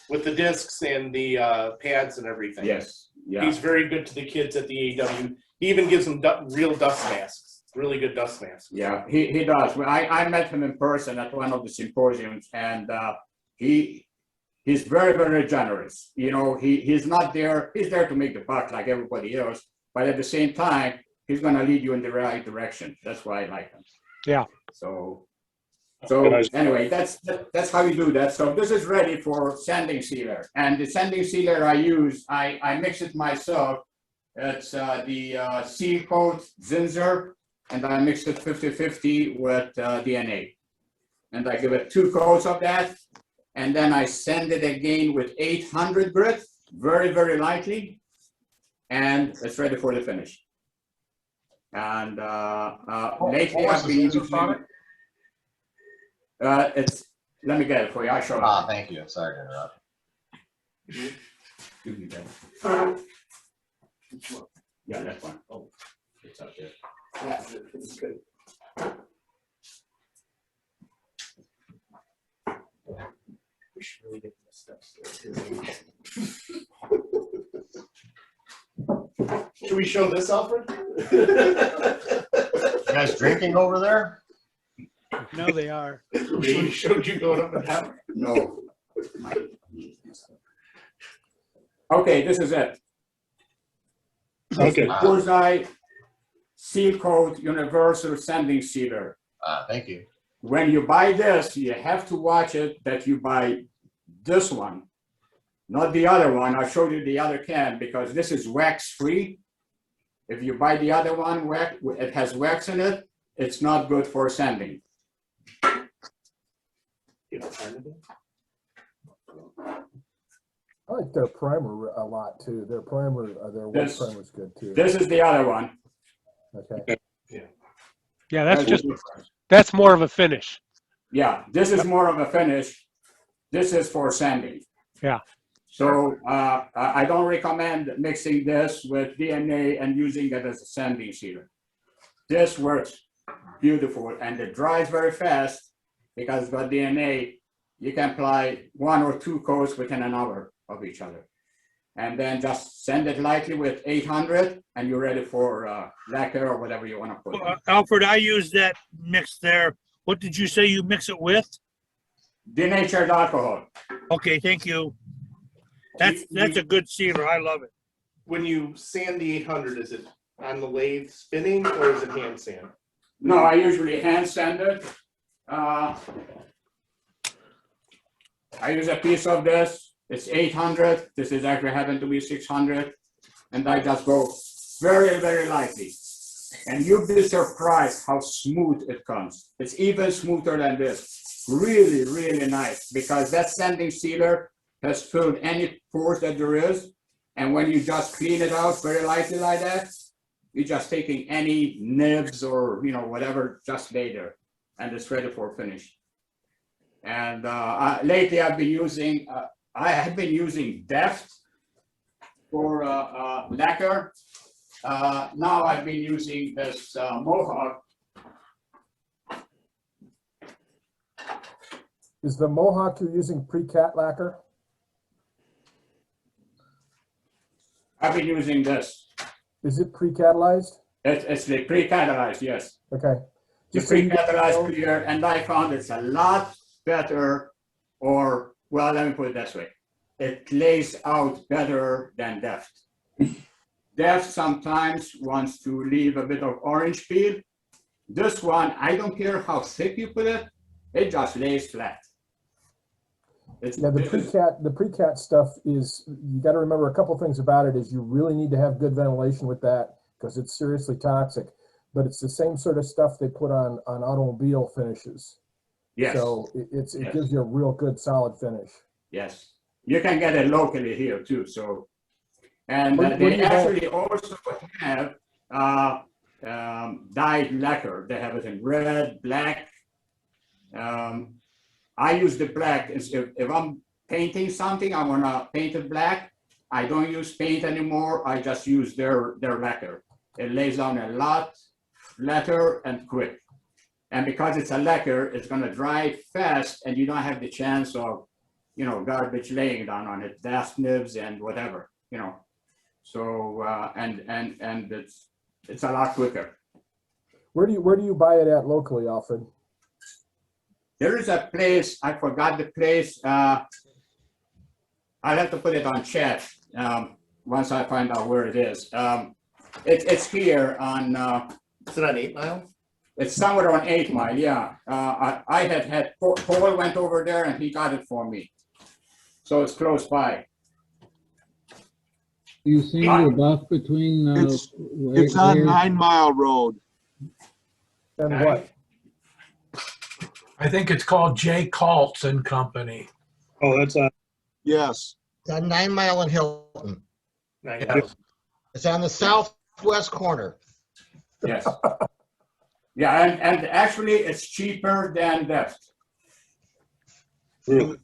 with the discs and the pads and everything. Yes. Yeah. He's very good to the kids at the AEW. He even gives them real dust masks, really good dust masks. Yeah, he does. Well, I met him in person at one of the symposiums, and he's very, very generous. You know, he's not there. He's there to make the buck like everybody else, but at the same time, he's going to lead you in the right direction. That's why I like him. Yeah. So anyway, that's how you do that. So this is ready for sanding sealer, and the sanding sealer I use, I mix it myself. It's the Seal Coat Zinsser, and I mix it 50-50 with DNA, and I give it 2 coats of that, and then I sand it again with 800 grit, very, very lightly, and it's ready for the finish. And lately I've been using it's, let me get it for you. I'll show you. Thank you. Sorry to interrupt. Give me that. Yeah, that's one. Oh, it's up there. Yeah, it's good. We should really get the steps. Should we show this, Alfred? You guys drinking over there? No, they are. We showed you going up and down. No. Okay, this is it. Okay. Bullseye Seal Coat Universal Sanding Sealer. Thank you. When you buy this, you have to watch it that you buy this one, not the other one. I'll show you the other can because this is wax free. If you buy the other one, it has wax in it, it's not good for sanding. I like their primer a lot too. Their primer, their wax primer is good too. This is the other one. Okay. Yeah, that's more of a finish. Yeah, this is more of a finish. This is for sanding. Yeah. So I don't recommend mixing this with DNA and using it as a sanding sealer. This works beautiful and it dries very fast because with DNA, you can apply 1 or 2 coats within an hour of each other. And then just sand it lightly with 800 and you're ready for lacquer or whatever you want to put. Alfred, I use that mix there. What did you say you mix it with? Denatured alcohol. Okay, thank you. That's a good sealer. I love it. When you sand the 800, is it on the lathe spinning or is it hand sand? No, I usually hand sand it. I use a piece of this. It's 800. This is actually happened to be 600. And I just go very, very lightly. And you'll be surprised how smooth it comes. It's even smoother than this. Really, really nice because that sanding sealer has filled any pores that there is. And when you just clean it out very lightly like that, you're just taking any nibs or, you know, whatever, just lay there and it's ready for finish. And lately I've been using, I have been using Deft for lacquer. Now I've been using this Mohawk. Is the Mohawk you're using pre-cat lacquer? I've been using this. Is it pre-catalyzed? It's the pre-catalyzed, yes. Okay. The Just so you pre-catalyzed know- clear, and I found it's a lot better, or, well, let me put it this way. It lays out better than Deft. Deft sometimes wants to leave a bit of orange peel. This one, I don't care how thick you put it, it just lays flat. Yeah, the pre-cat stuff is, you got to remember a couple things about it is you really need to have good ventilation with that because it's seriously toxic. But it's the same sort of stuff they put on automobile finishes. Yes. So it gives you a real good solid finish. Yes, you can get it locally here too. So, and Where do they you have- actually also have dyed lacquer. They have it in red, black. I use the black. If I'm painting something, I want to paint it black. I don't use paint anymore. I just use their lacquer. It lays down a lot flatter and quick. And because it's a lacquer, it's going to dry fast, and you don't have the chance of, you know, garbage laying down on it, dust nibs and whatever, you know. So and it's a lot quicker. Where do you buy it at locally, Alfred? There is a place, I forgot the place. I'll have to put it on chat once I find out where it is. It's here on. Is it on 8 Mile? It's somewhere on 8 Mile, yeah. I had Paul went over there and he got it for me. So it's close by. Do you see the buff between? It's on 9 Mile Road. And what? I think it's called J Kaltz and Company. Oh, that's on. Yes. It's on 9 Mile and Hilton. Yeah. It's on the southwest corner. Yes. Yeah, and actually it's cheaper than Deft. The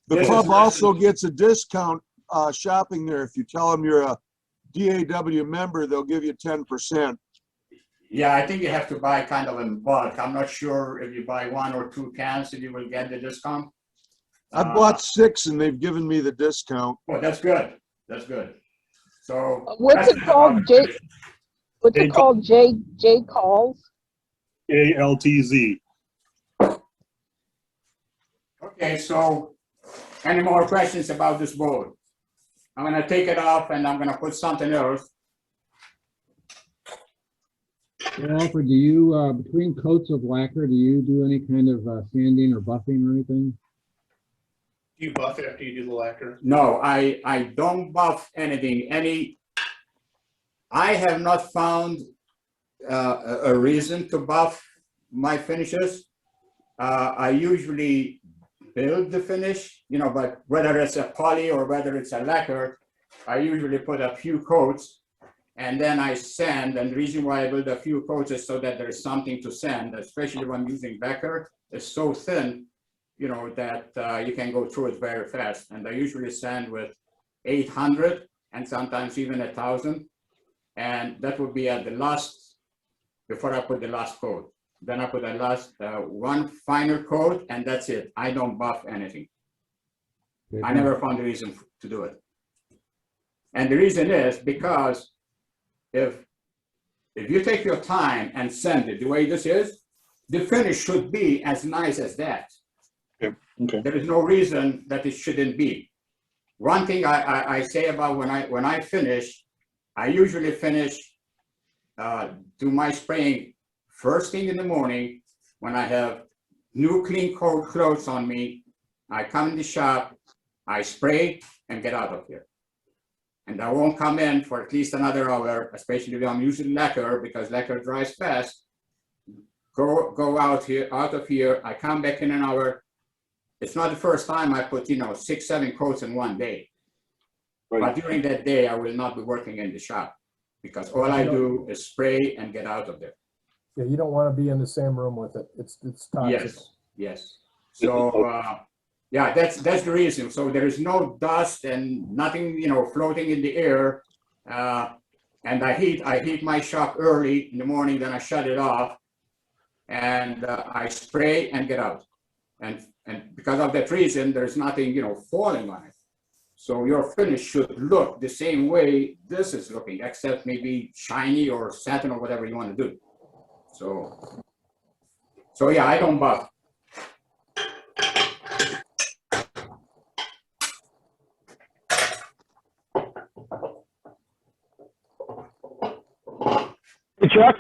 club also gets a discount shopping there. If you tell them you're a DAW member, they'll give you 10%. Yeah, I think you have to buy kind of in bulk. I'm not sure if you buy 1 or 2 cans if you will get the discount. I bought 6 and they've given me the discount. Oh, that's good. That's good. So What's it called? What's it called? J Kaltz? ALTZ. Okay, so any more questions about this board? I'm gonna take it off and I'm gonna put something else. Well, Alfred, do you, between coats of lacquer, do you do any kind of sanding or buffing or anything? Do you buff after you do the lacquer? No, I don't buff anything. I have not found a reason to buff my finishes. I usually build the finish, you know, but whether it's a poly or whether it's a lacquer, I usually put a few coats and then I sand. And the reason why I build a few coats is so that there is something to sand, especially when using lacquer. It's so thin, you know, that you can go through it very fast. And I usually sand with 800 and sometimes even 1,000. And that would be at the last, before I put the last coat. Then I put the last one final coat and that's it. I don't buff anything. I never found a reason to do it. And the reason is because if you take your time and sand it the way this is, the finish should be as nice as that. Okay. There is no reason that it shouldn't be. One thing I say about when I finish, I usually finish, do my spraying first thing in the morning when I have new clean cold clothes on me. I come in the shop, I spray and get out of here. And I won't come in for at least another hour, especially if I'm using lacquer because lacquer dries fast. Go out of here, I come back in an hour, it's not the first time I put, 6, 7 coats in one day. Right. But during that day, I will not be working in the shop because all I do is spray and get out of there. Yeah, you don't want to be in the same room with it. It's toxic. Yes, yes. So, yeah, that's the reason. So there is no dust and nothing, floating in the air. And I heat my shop early in the morning, then I shut it off, and I spray and get out. And because of that reason, there's nothing, falling on it. So your finish should look the same way this is looking, except maybe shiny or satin or whatever you want to do. So yeah, I don't buff. Hey, Chuck,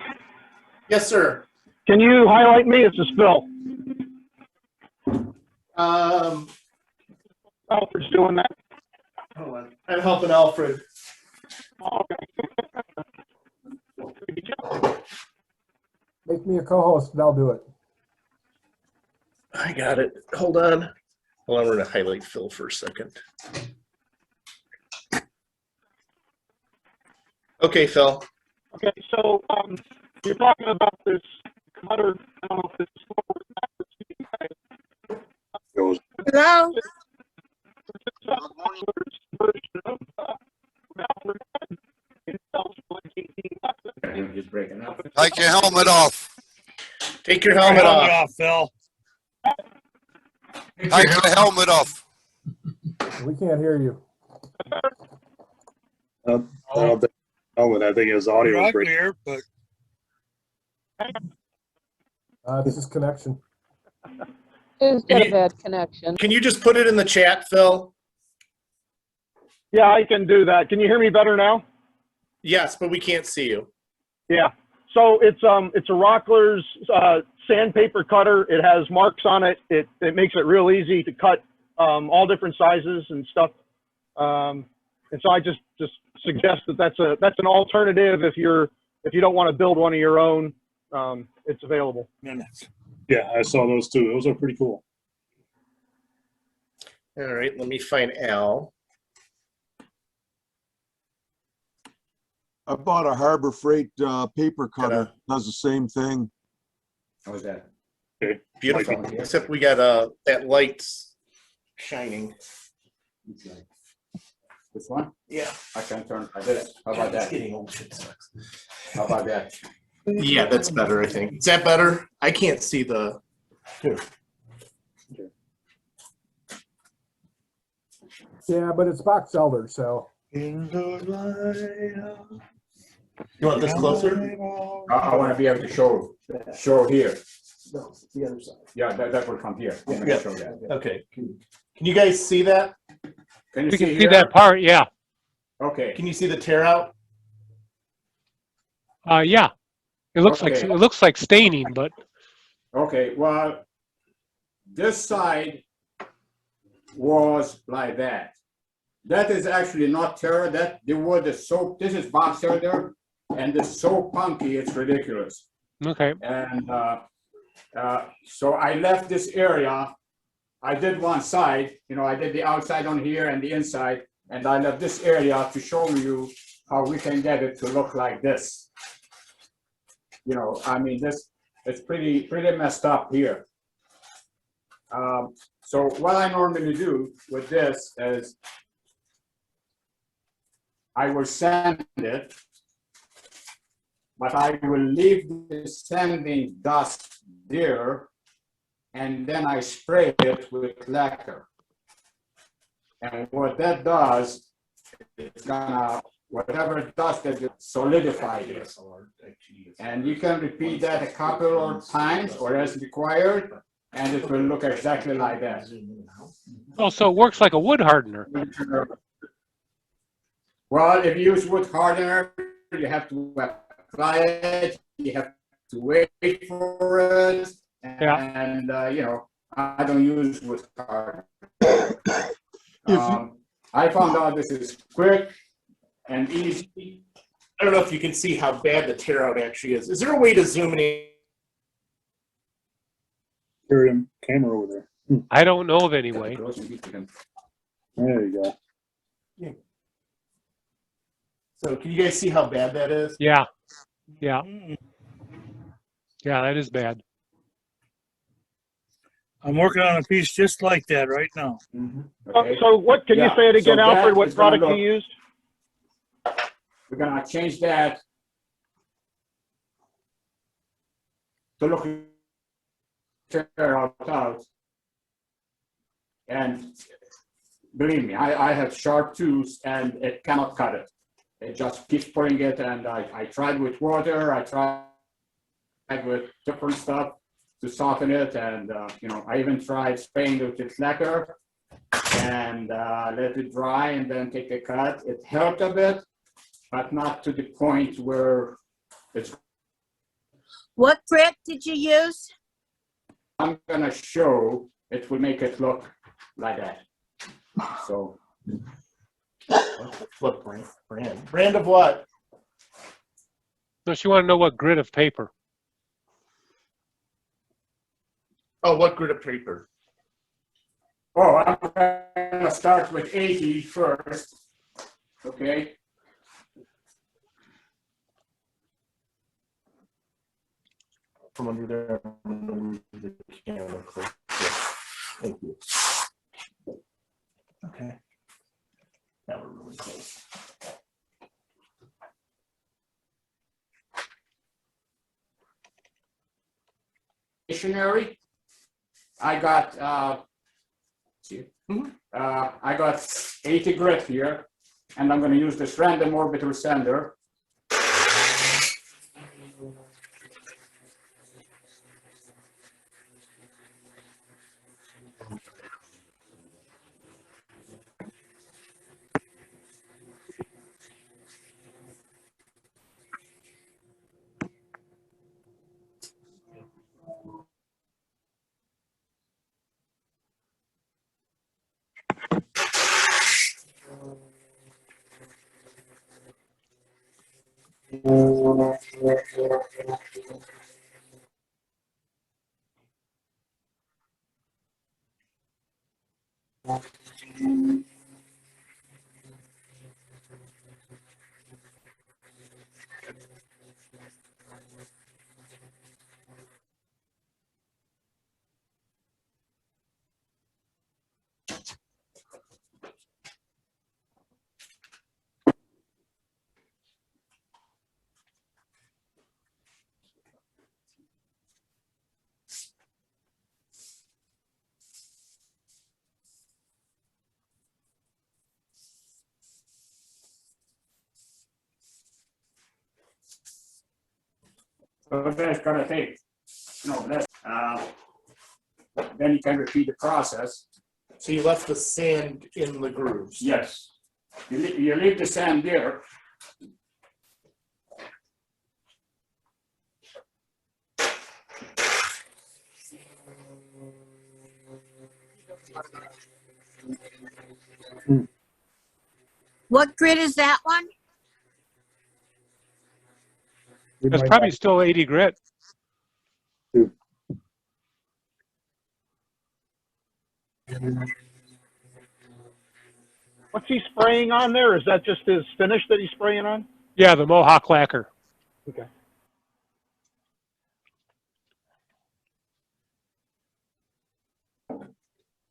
Yes, sir. can you highlight me? It's a Phil. Alfred's doing that. Hold on. I'm helping Alfred. Make me a co-host and I'll do it. I got it. Hold on. Hold on, we're gonna highlight Phil for a second. Okay, Phil. Okay, so you're talking about this cutter. I don't know if this is Hello? Just breaking up. Take your helmet off. Take your helmet off. Phil. Take your helmet off. We can't hear you. I don't think, I think his audio You're is not breaking. clear, but This is connection. It's got a bad connection. Can you just put it in the chat, Phil? Yeah, I can do that. Can you hear me better now? Yes, but we can't see you. Yeah. So it's a Rockler's sandpaper cutter. It has marks on it. It makes it real easy to cut all different sizes and stuff. And so I just suggest that that's an alternative if you don't want to build one of your own. It's available. Yeah, I saw those too. Those are pretty cool. All right, let me find Al. I bought a Harbor Freight paper cutter. Does the same thing. How was that? Okay. Beautiful. Except we got that light's shining. This one? Yeah. I can turn like this. How about that? Getting old shit sucks. How about that? Yeah, that's better, I think. Is that better? I can't see the. Here. Yeah, but it's box elder, so. You want this closer? I want to be able to show here. No, the other side. Yeah, that will come here. I'm gonna show that. Okay. Can you guys see that? Can you We can see here? that part, yeah. Okay. Can you see the tear out? Yeah. It looks Okay. like staining, but Okay, well, this side was like that. That is actually not terror. That the wood is so. This is box elder, and it's so punky. It's ridiculous. okay. And so I left this area. I did one side. I did the outside on here and the inside, and I left this area to show you how we can get it to look like this. I mean, this it's pretty messed up here. So what I normally do with this is I will sand it, but I will leave the sanding dust there, and then I spray it with lacquer. And what that does, it's gonna, whatever dust that is solidify it. And you can repeat that a couple of times or as required, and it will look exactly like that. Oh, so it works like a wood hardener. Well, if you use wood hardener, you have to apply it, you have to wait for it, and I don't use wood hardener. I found out this is quick and easy. I don't know if you can see how bad the tear out actually is. Is there a way to zoom in? Camera over there. I don't know of any way. There you go. So can you guys see how bad that is? Yeah. Yeah. Yeah, that is bad. I'm working on a piece just like that right now. So what, can you say it again, Alfred, what product you used? We're gonna change that to look out. And believe me, I have sharp tools and it cannot cut it. It just keeps pulling it, and I tried with water, I tried with different stuff to soften it, and you know, I even tried spraying it with lacquer and let it dry and then take a cut. It helped a bit, but not to the point where it's. What grit did you use? I'm gonna show, it will make it look like that. So. What brand of what? No, she want to know what grit of paper. Oh, what grit of paper? Oh, I'm gonna start with 80 first. Okay. From under there. The camera. Thank you. Okay. Now we're really close. Stationary. I got I got 80 grit here, and I'm going to use this random orbital sander. So that's going to take, less. Then you can repeat the process. So you left the sand in the grooves? Yes. You leave the sand there. What grit is that one? It's probably still 80 grit. What's he spraying on there? Is that just his finish that he's spraying on? Yeah, the Mohawk lacquer. Okay.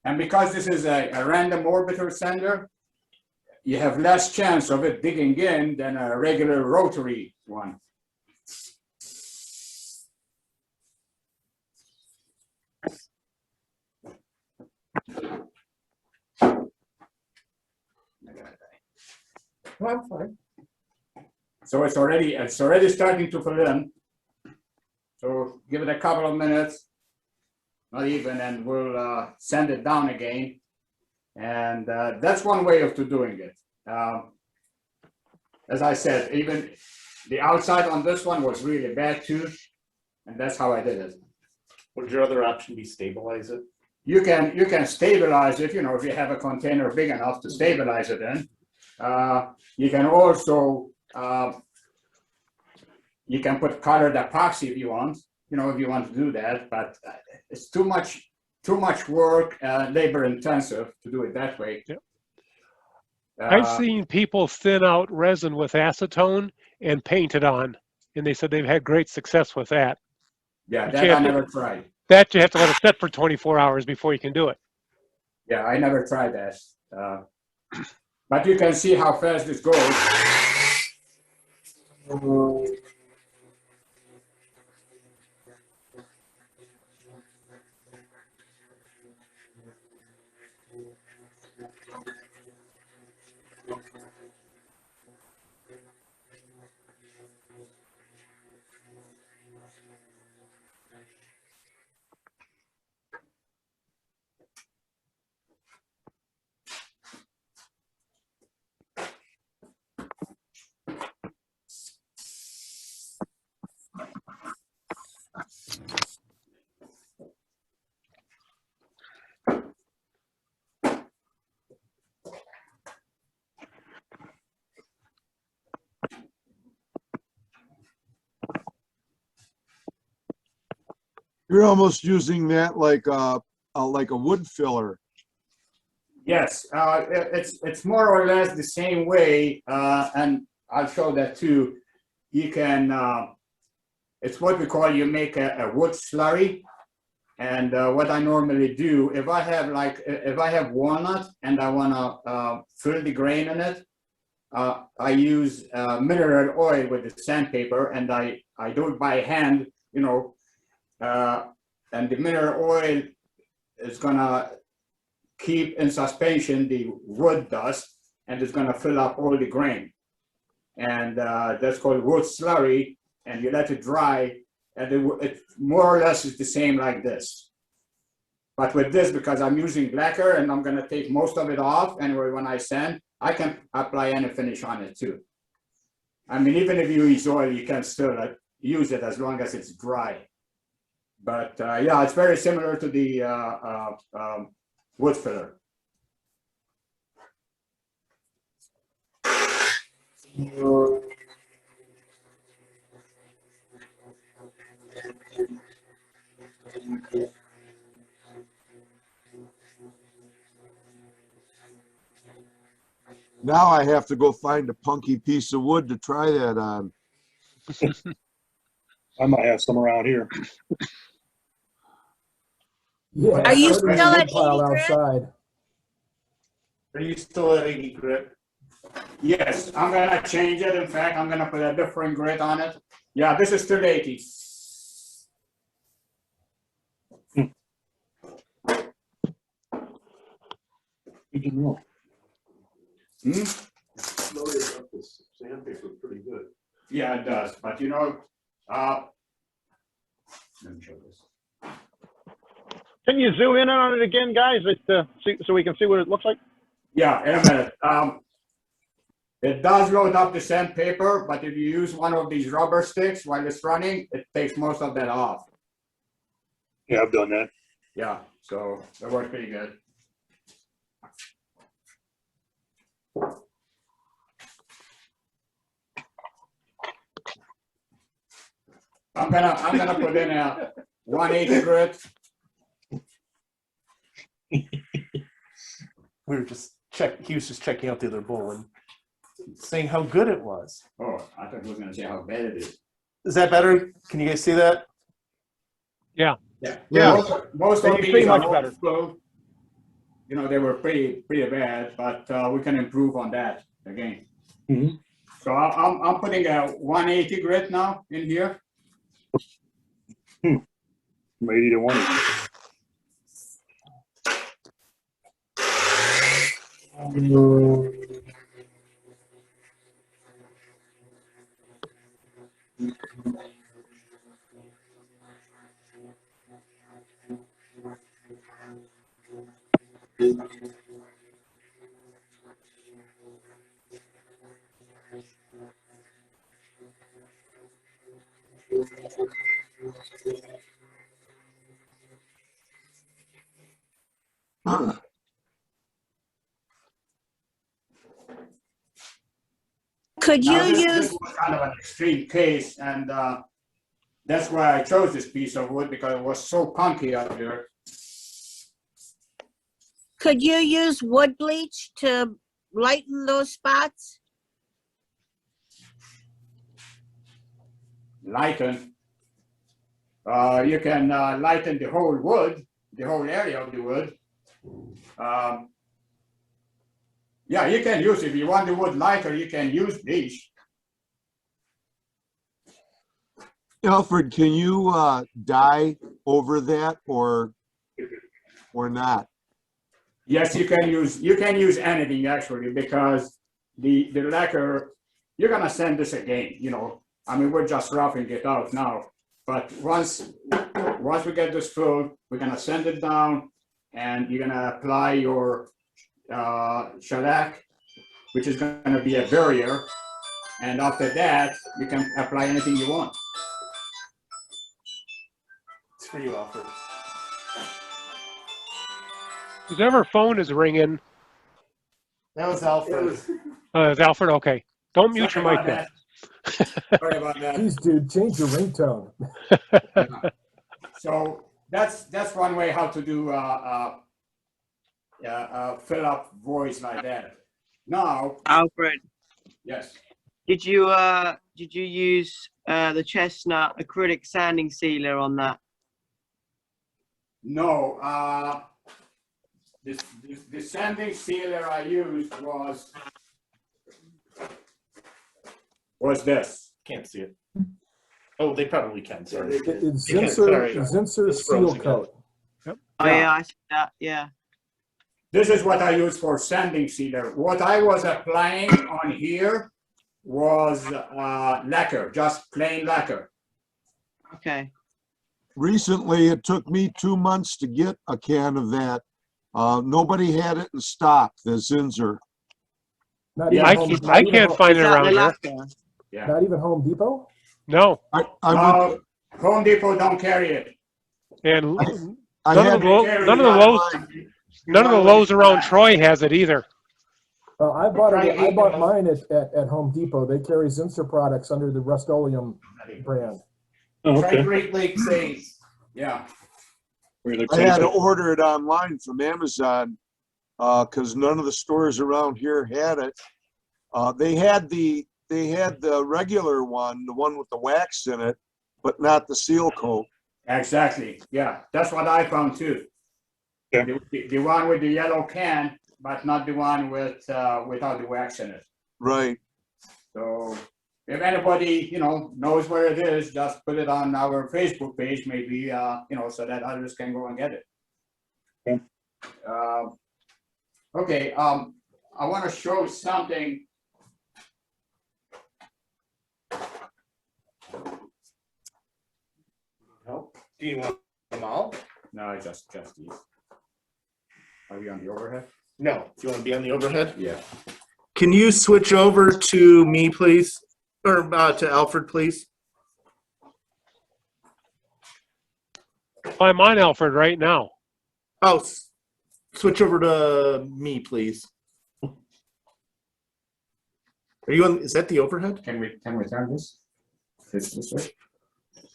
And because this is a random orbiter sander, you have less chance of it digging in than a regular rotary one. No, I'm fine. So it's already starting to fill in. So give it a couple of minutes, not even, and we'll sand it down again. And that's one way of doing it. As I said, even the outside on this one was really bad too, and that's how I did it. Would your other option be stabilize it? You can stabilize it, if you have a container big enough to stabilize it in. You can also you can put colored epoxy if you want, if you want to do that, but it's too much too much work, labor intensive to do it that way. Yep. I've seen people thin out resin with acetone and paint it on, and they said they've had great success with that. Yeah, But that I never tried. That you have to let it set for 24 hours before you can do it. Yeah, I never tried that. But you can see how fast this goes. You're almost using that like a wood filler. Yes, it's more or less the same way, and I'll show that too. You can, it's what we call, you make a wood slurry. And what I normally do, if I have walnut and I want to fill the grain in it, I use mineral oil with the sandpaper, and I do it by hand, you know, and the mineral oil is gonna keep in suspension the wood dust, and it's gonna fill up all the grain. And that's called wood slurry, and you let it dry, and it more or less is the same like this. But with this, because I'm using lacquer and I'm gonna take most of it off, anyway, when I sand, I can apply any finish on it too. I mean, even if you use oil, you can still use it as long as it's dry. But yeah, it's very similar to the wood filler. Now I have to go find a punky piece of wood to try that on. I might have some around here. Yeah, Are you there's a still wood at pile 80 grit? outside. Are you still at 80 grit? Yes, I'm gonna change it. In fact, I'm gonna put a different grit on it. Yeah, this is still 80. Good to know. Sandpaper pretty good. Yeah, it does. But you know, let me show this. Can you zoom in on it again, guys, so we can see what it looks like? Yeah, in a minute. It does load up the sandpaper, but if you use one of these rubber sticks while it's running, it takes most of that off. Yeah, I've done that. Yeah, so that works pretty good. I'm gonna put in a 1/8 grit. He was just checking out the other bowl and saying how good it was. Oh, I thought he was gonna say how bad it is. Is that better? Can you guys see that? Yeah. Yeah. Most of You see these much are better. overflow. You know, they were pretty bad, but we can improve on that again. Mm-hmm. So I'm putting a 180 grit now in here. From 80 to 180. Could you Now, this use, was kind of an extreme case, and that's why I chose this piece of wood, because it was so punky out here. Could you use wood bleach to lighten those spots? Lighten. You can lighten the whole wood, the whole area of the wood. Yeah, you can use, if you want the wood lighter, you can use bleach. Alfred, can you dye over that or not? Yes, you can use anything actually, because the lacquer, you're gonna sand this again, you know. I mean, we're just roughing it out now, but once we get this filled, we're gonna sand it down, and you're gonna apply your shellac, which is gonna be a barrier, and after that, you can apply anything you want. It's for you, Alfred. Whoever phone is ringing. That was Alfred. Is Alfred? Okay. Don't mute your mic then. Sorry about that. Jeez, dude, change your ringtone. So that's one way how to do fill up voids like that. Now, Alfred, yes. did you use the chestnut acrylic sanding sealer on that? No, the sanding sealer I used was this. Can't see it. Oh, they probably can. Sorry. It's You can't- sorry. Zinsser It's seal frozen. coat. Yep. Oh yeah, I see that. Yeah. This is what I use for sanding sealer. What I was applying on here was lacquer, just plain lacquer. Okay. Recently, it took me 2 months to get a can of that. Nobody had it in stock, the Zinsser. Not Yeah, even I can't find it Is that around the here. lacquer? Yeah. Not even Home Depot? No. I No, Home Depot don't carry it. And I none had of the Lowe's around Troy has it either. I bought mine at Home Depot. They carry Zinsser products under the Rust-Oleum brand. Oh, Try okay. Great Lakes Ace. Yeah. I had to order it online from Amazon because none of the stores around here had it. They had the regular one, the one with the wax in it, but not the seal coat. Exactly. Yeah, that's what I found too. Yeah. The one with the yellow can, but not the one with without the wax in it. Right. So if anybody, knows where it is, just put it on our Facebook page, maybe, so that others can go and get it. Okay. Okay, I want to show something. Nope. Do you want them all? No, just these. Are we on the overhead? No. Do you want to be on the overhead? Yeah. Can you switch over to me, please? Or to Alfred, please? I'm on Alfred right now. Oh, switch over to me, please. Are you on? Is that the overhead? Can we turn this? This way?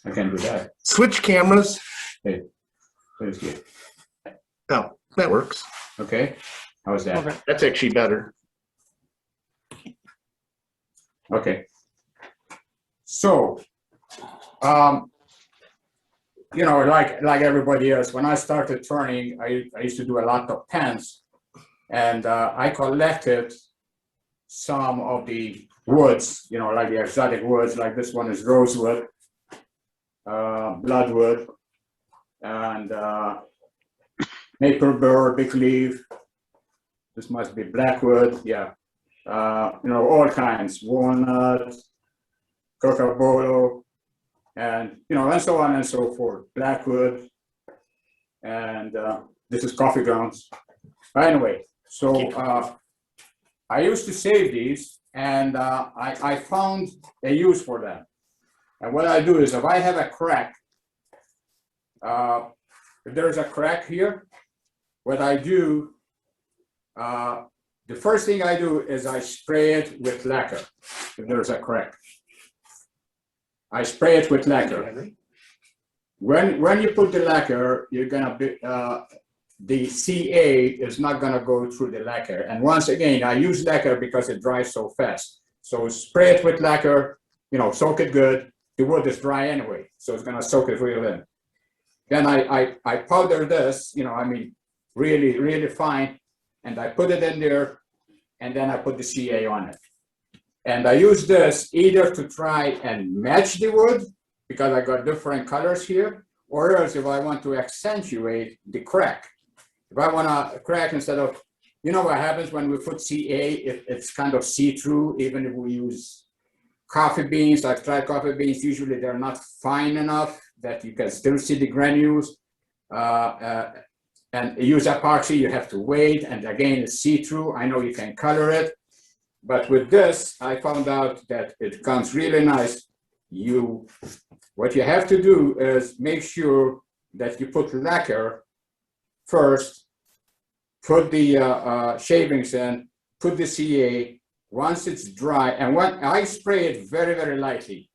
I can do that. Switch cameras. Hey, please get. Oh, that works. Okay. How's that? Okay. That's actually better. Okay. So, like everybody else, when I started turning, I used to do a lot of pens, and I collected some of the woods, like the exotic woods, like this one is rosewood, bloodwood, and maple burr, big leaf. This must be blackwood, yeah. All kinds, walnut, cocobolo, and and so on and so forth. Blackwood, and this is coffee grounds. Anyway, so I used to save these, and I found a use for them. And what I do is, if I have a crack, if there's a crack here, what I do, the first thing I do is I spray it with lacquer. If there's a crack, I spray it with lacquer. When you put the lacquer, you're gonna the CA is not gonna go through the lacquer. And once again, I use lacquer because it dries so fast. So spray it with lacquer, you know, soak it good. The wood is dry anyway, so it's gonna soak it real in. Then I powder this, you know, I mean, really, really fine, and I put it in there, and then I put the CA on it. And I use this either to try and match the wood, because I got different colors here, or else if I want to accentuate the crack. If I want to crack instead of, you know what happens when we put CA, it's kind of see-through, even if we use coffee beans, I've tried coffee beans, usually they're not fine enough that you can still see the granules. And use epoxy, you have to wait, and again, it's see-through. I know you can color it, but with this, I found out that it comes really nice. What you have to do is make sure that you put lacquer first, put the shavings in, put the CA. Once it's dry, and when I spray it very, very lightly.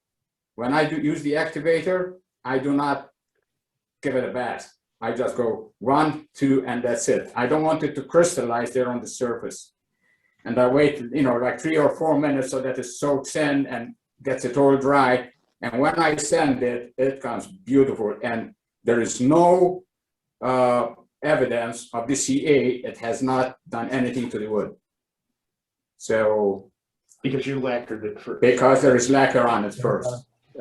When I do use the activator, I do not give it a bath. I just go 1, 2, and that's it. I don't want it to crystallize there on the surface. And I wait, you know, like 3 or 4 minutes so that it soaks in and gets it all dry. And when I sand it, it comes beautiful. And there is no evidence of the CA. It has not done anything to the wood. So. Because you lacquered it first. Because there is lacquer on it first.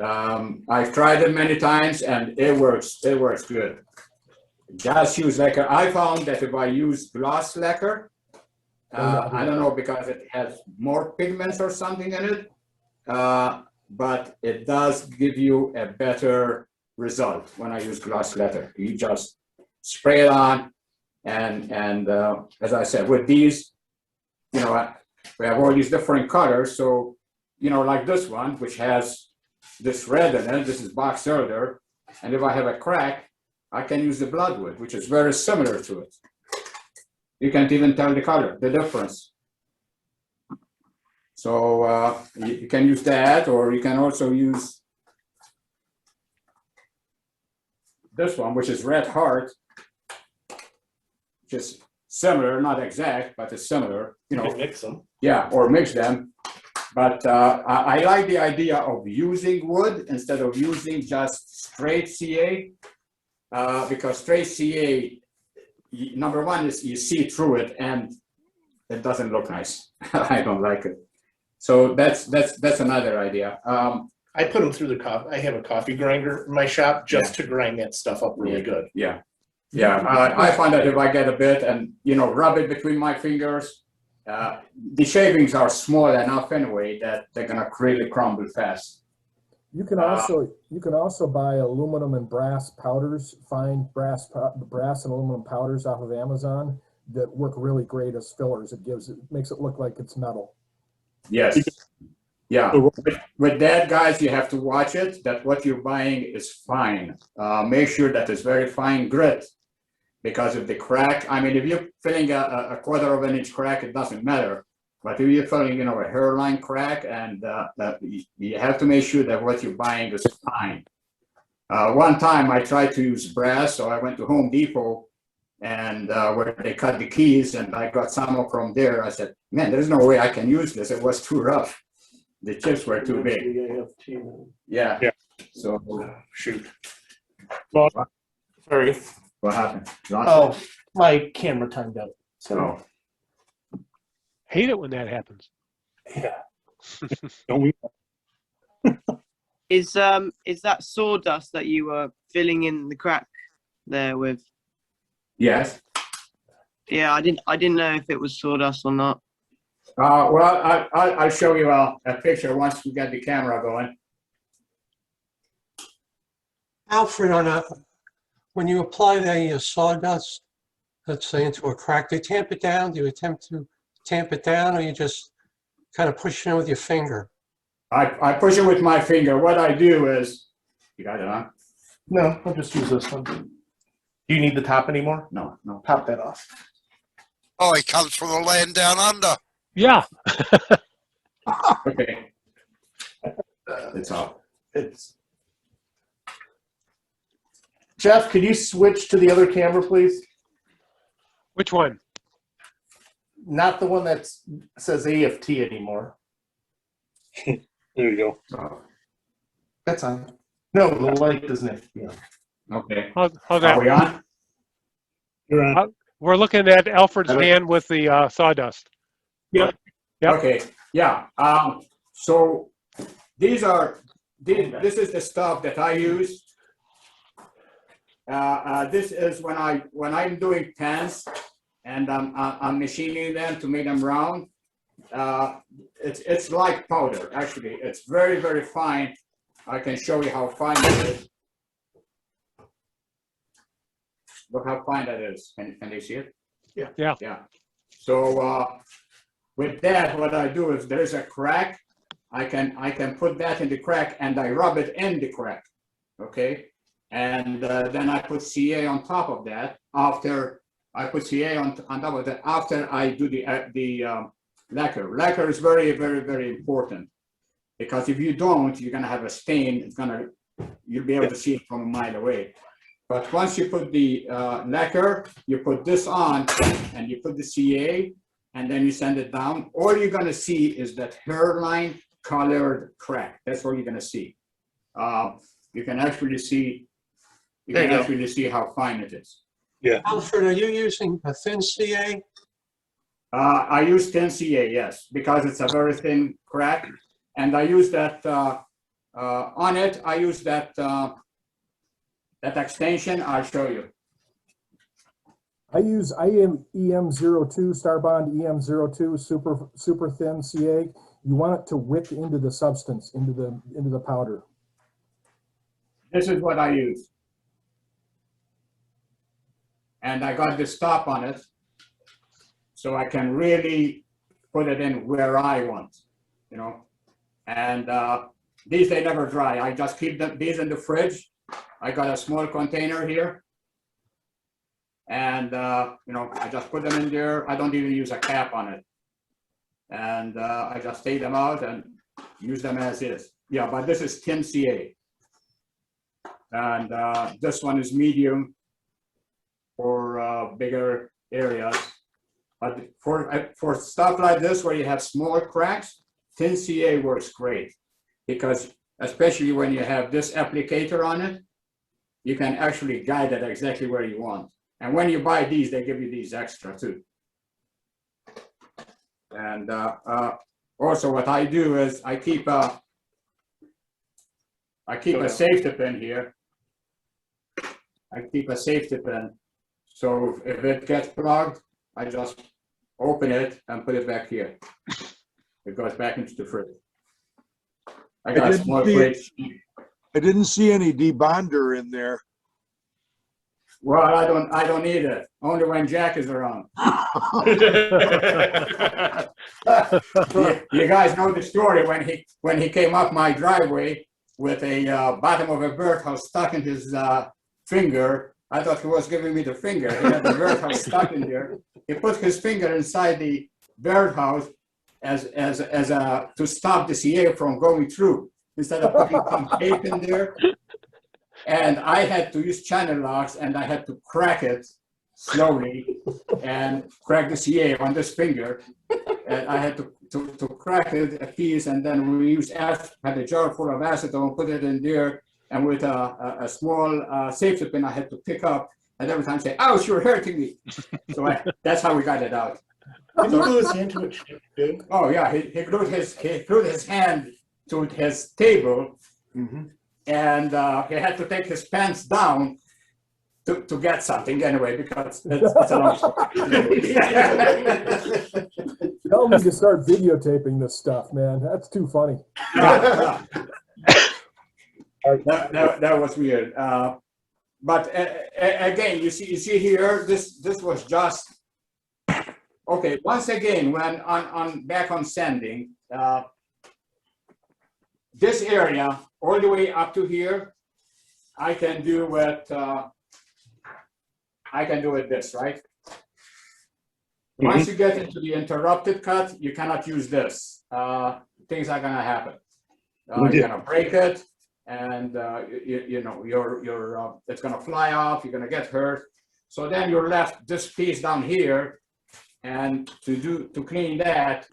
I've tried it many times and it works good. Just use lacquer. I found that if I use gloss lacquer, I don't know, because it has more pigments or something in it, but it does give you a better result when I use gloss lacquer. You just spray it on, and as I said, with these, you know, we have all these different colors. So, you know, like this one, which has this red in it, this is box elder, and if I have a crack, I can use the bloodwood, which is very similar to it. You can't even tell the color, the difference. So you can use that, or you can also use this one, which is red heart, which is similar, not exact, but it's similar. You know, mix them. Yeah, or mix them. But I like the idea of using wood instead of using just straight CA. Because straight CA, number one is you see through it and it doesn't look nice. I don't like it. So that's another idea. I put them through the coffee. I have a coffee grinder in my shop just to grind that stuff up really good. Yeah, yeah. I find that if I get a bit and, you know, rub it between my fingers, the shavings are small enough anyway that they're gonna really crumble fast. You can also buy aluminum and brass powders, fine brass and aluminum powders off of Amazon that work really great as fillers. It makes it look like it's metal. Yes. Yeah. With that, guys, you have to watch it, that what you're buying is fine. Make sure that it's very fine grit, because if the crack, I mean, if you're filling a 1/4 of an inch crack, it doesn't matter. But if you're filling, you know, a hairline crack, and you have to make sure that what you're buying is fine. One time I tried to use brass, so I went to Home Depot, and where they cut the keys, and I got some from there. I said, man, there's no way I can use this. It was too rough. The chips were too big. Yeah. So, shoot. Well, sorry. What happened? Oh, my camera timed out. So. Hate it when that happens. Yeah. Don't we? Is that sawdust that you were filling in the crack there with? Yes. Yeah, I didn't know if it was sawdust or not. Well, I'll show you a picture once we get the camera going. Alfred, when you apply the sawdust, let's say into a crack, do you tamp it down? Do you attempt to tamp it down, or you just kind of push it in with your finger? I push it with my finger. What I do is, you got it on? No, I'll just use this one. Do you need the top anymore? No. Pop that off. Oh, he comes from the land down under. Yeah. Okay. It's off. Jeff, could you switch to the other camera, please? Which one? Not the one that says AFT anymore. There you go. Oh, that's on. No, the light doesn't have to be on. Okay. How's Are that? we on? You're on. We're looking at Alfred's hand with the sawdust. Yep. Yep. Okay, yeah. So this is the stuff that I use. This is when I'm doing pens and I'm machining them to make them round. It's like powder, actually. It's very, very fine. I can show you how fine it is. Look how fine that is. Can you see it? Yeah. Yeah. Yeah. So with that, what I do is there's a crack. I can put that in the crack and I rub it in the crack. Okay. And then I put CA on top of that. After I put CA on top of that, after I do the lacquer. Lacquer is very, very, very important because if you don't, you're gonna have a stain. You'll be able to see it from a mile away. But once you put the lacquer, you put this on and you put the CA and then you send it down. All you're gonna see is that hairline colored crack. That's all you're gonna see. You can actually see. You can actually see how fine it is. Yeah. Alfred, are you using a thin CA? I use 10 CA, yes, because it's a very thin crack, and I use that on it. I use that that extension. I'll show you. I use EM02 Starbond EM02 super thin CA. You want it to wick into the substance, into the powder. This is what I use, and I got the stop on it, so I can really put it in where I want, you know. And these, they never dry. I just keep these in the fridge. I got a small container here. And, you know, I just put them in there. I don't even use a cap on it. And I just take them out and use them as is. Yeah, but this is 10 CA. And this one is medium for bigger areas. But for stuff like this, where you have small cracks, 10 CA works great. Because especially when you have this applicator on it, you can actually guide it exactly where you want. And when you buy these, they give you these extra too. And also what I do is I keep a safety pin here. I keep a safety pin. So if it gets plugged, I just open it and put it back here. It goes back into the fridge. I got a small fridge. I didn't see any debonder in there. Well, I don't need it. Only when Jack is around. You guys know the story when he came up my driveway with a bottom of a birdhouse stuck in his finger. I thought he was giving me the finger. He had the birdhouse stuck in there. He put his finger inside the birdhouse as to stop the CA from going through, instead of putting some tape in there. And I had to use channel locks, and I had to crack it slowly and crack the CA on this finger. And I had to crack it a piece, and then we used had a jar full of acetone, put it in there, and with a small safety pin I had to pick up, and every time say, "Ouch, you're hurting me." So that's how we got it out. Did you glue his hand to it? Oh yeah, he glued his hand to his table. Mm-hmm. And he had to take his pants down to get something anyway, because it's a long story. Y'all need to start videotaping this stuff, man. That's too funny. That was weird. But again, you see here, this was just okay. Once again, when back on sanding, this area all the way up to here, I can do with this, right? Once you get into the interrupted cut, you cannot use this. Things are gonna happen. You're gonna break it, and you know it's gonna fly off. You're gonna get hurt. So then you're left this piece down here, and to clean that,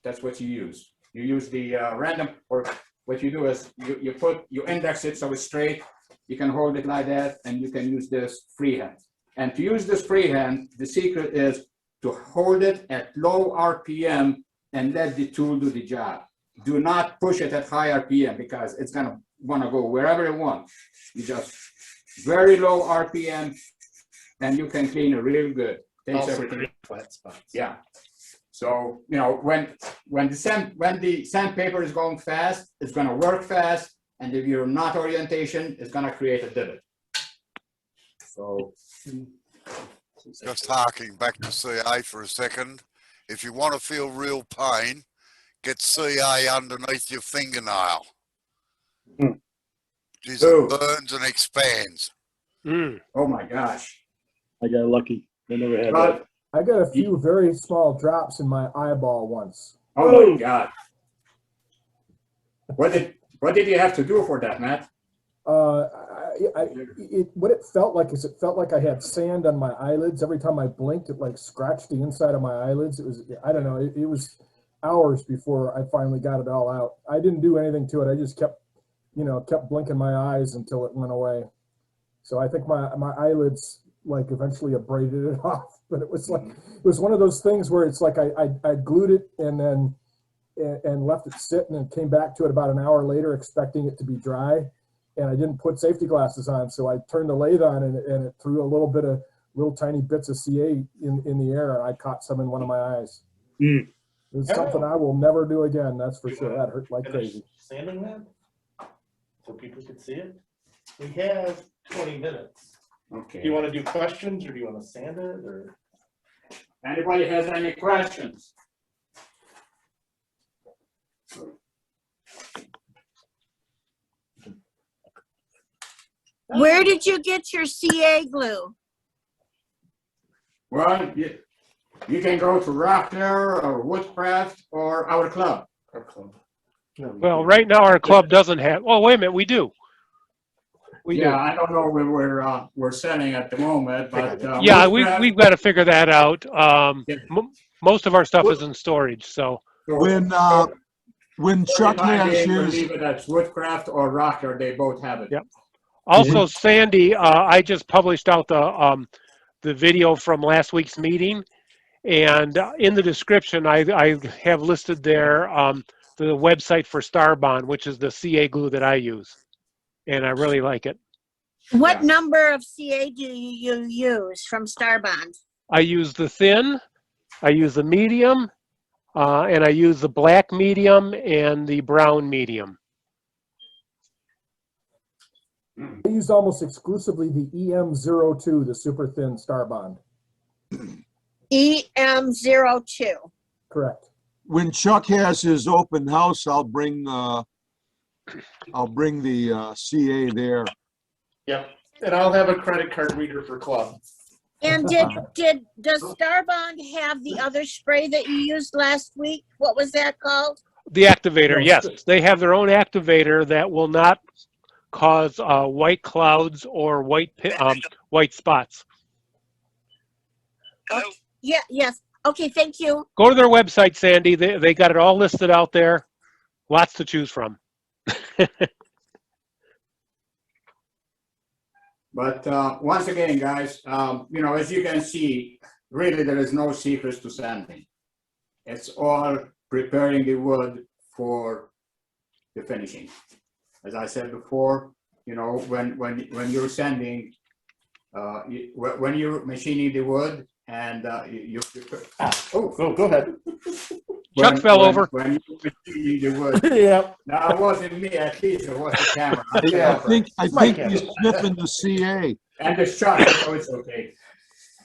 that's what you use. You use the random, or what you do is you index it so it's straight. You can hold it like that, and you can use this freehand. And to use this freehand, the secret is to hold it at low RPM and let the tool do the job. Do not push it at high RPM because it's gonna wanna go wherever it wants. You just very low RPM, and you can clean it real good. Takes Also everything. create flat spots. Yeah. So you know when the sandpaper is going fast, it's gonna work fast, and if you're not orientation, it's gonna create a divot. So. Just harking back to CA for a second. If you want to feel real pain, get CA underneath your fingernail. Geez, it burns and expands. Oh my gosh. I got lucky. I never had But- that. I got a few very small drops in my eyeball once. Oh my God. What did you have to do for that, Matt? What it felt like is it felt like I had sand on my eyelids. Every time I blinked, it like scratched the inside of my eyelids. It was, I don't know, it was hours before I finally got it all out. I didn't do anything to it. I just kept blinking my eyes until it went away. So I think my eyelids like eventually abraded it off. But it was like, it was one of those things where it's like I glued it and then and left it sit, and then came back to it about an hour later expecting it to be dry. And I didn't put safety glasses on, so I turned the lathe on, and it threw a little tiny bits of CA in the air, and I caught some in one of my eyes. It was something I will never do again, that's for sure. That hurt like crazy. Sanding that so people could see it. We have 20 minutes. Okay. Do you want to do questions, or do you want to sand it, or? Anybody has any questions? Where did you get your CA glue? Well, you can go to Rockler or Woodcraft or our club. Well, right now our club doesn't have. Oh, wait a minute, we do. We do. I don't know where we're selling at the moment, but Yeah, Woodcraft- we've got to figure that out. Most of our stuff is in storage, so. When Chuck has I his, believe it as Woodcraft or Rockler, they both have it. Yep. Also, Sandy, I just published out the video from last week's meeting, and in the description, I have listed there the website for Starbond, which is the CA glue that I use, and I really like it. What number of CA do you use from Starbond? I use the thin, I use the medium, and I use the black medium and the brown medium. I use almost exclusively the EM02, the super thin Starbond. EM02. Correct. when Chuck has his open house, I'll bring the CA there. Yep, and I'll have a credit card reader for club. And does Starbond have the other spray that you used last week? What was that called? The activator, yes. They have their own activator that will not cause white clouds or white spots. Yeah, yes. Okay, thank you. Go to their website, Sandy. They got it all listed out there. Lots to choose from. But once again, guys, as you can see, really there is no secrets to sanding. It's all preparing the wood for the finishing. As I said before, when you're sanding, when you're machining the wood and you go ahead. Chuck fell over. When you're machining the wood. Yeah. No, it wasn't me. At least it was the camera. I think he's sniffing the CA. And the shot, so it's okay.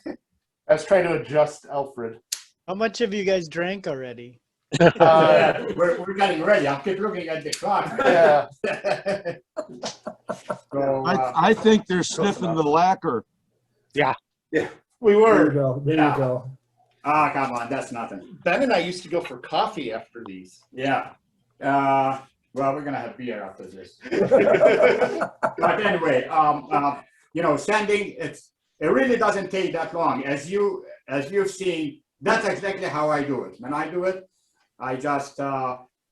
I was trying to adjust Alfred. How much have you guys drank already? We're getting ready. I'll keep looking at the clock. Yeah. So, I think they're sniffing the lacquer. Yeah. Yeah. We were. There you go. There you go. Ah, come on, that's nothing. Ben and I used to go for coffee after these. Yeah. Well, we're gonna have beer after this. But anyway, sanding, it really doesn't take that long. As you've seen, that's exactly how I do it. When I do it, I just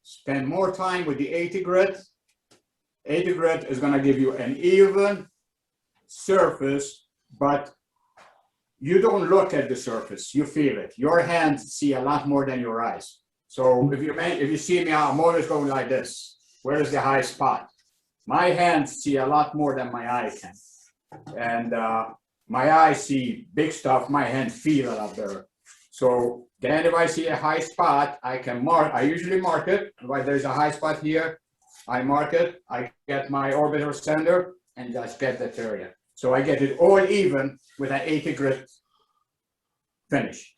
spend more time with the 80 grit. 80 grit is going to give you an even surface, but you don't look at the surface, you feel it. Your hands see a lot more than your eyes. So if you see me, I'm always going like this. Where is the high spot? My hands see a lot more than my eye can. And my eyes see big stuff, my hands feel a lot better. So then if I see a high spot, I can mark, I usually mark it. If there's a high spot here, I mark it, I get my orbiter sander and just get that area. So I get it all even with an 80 grit finish.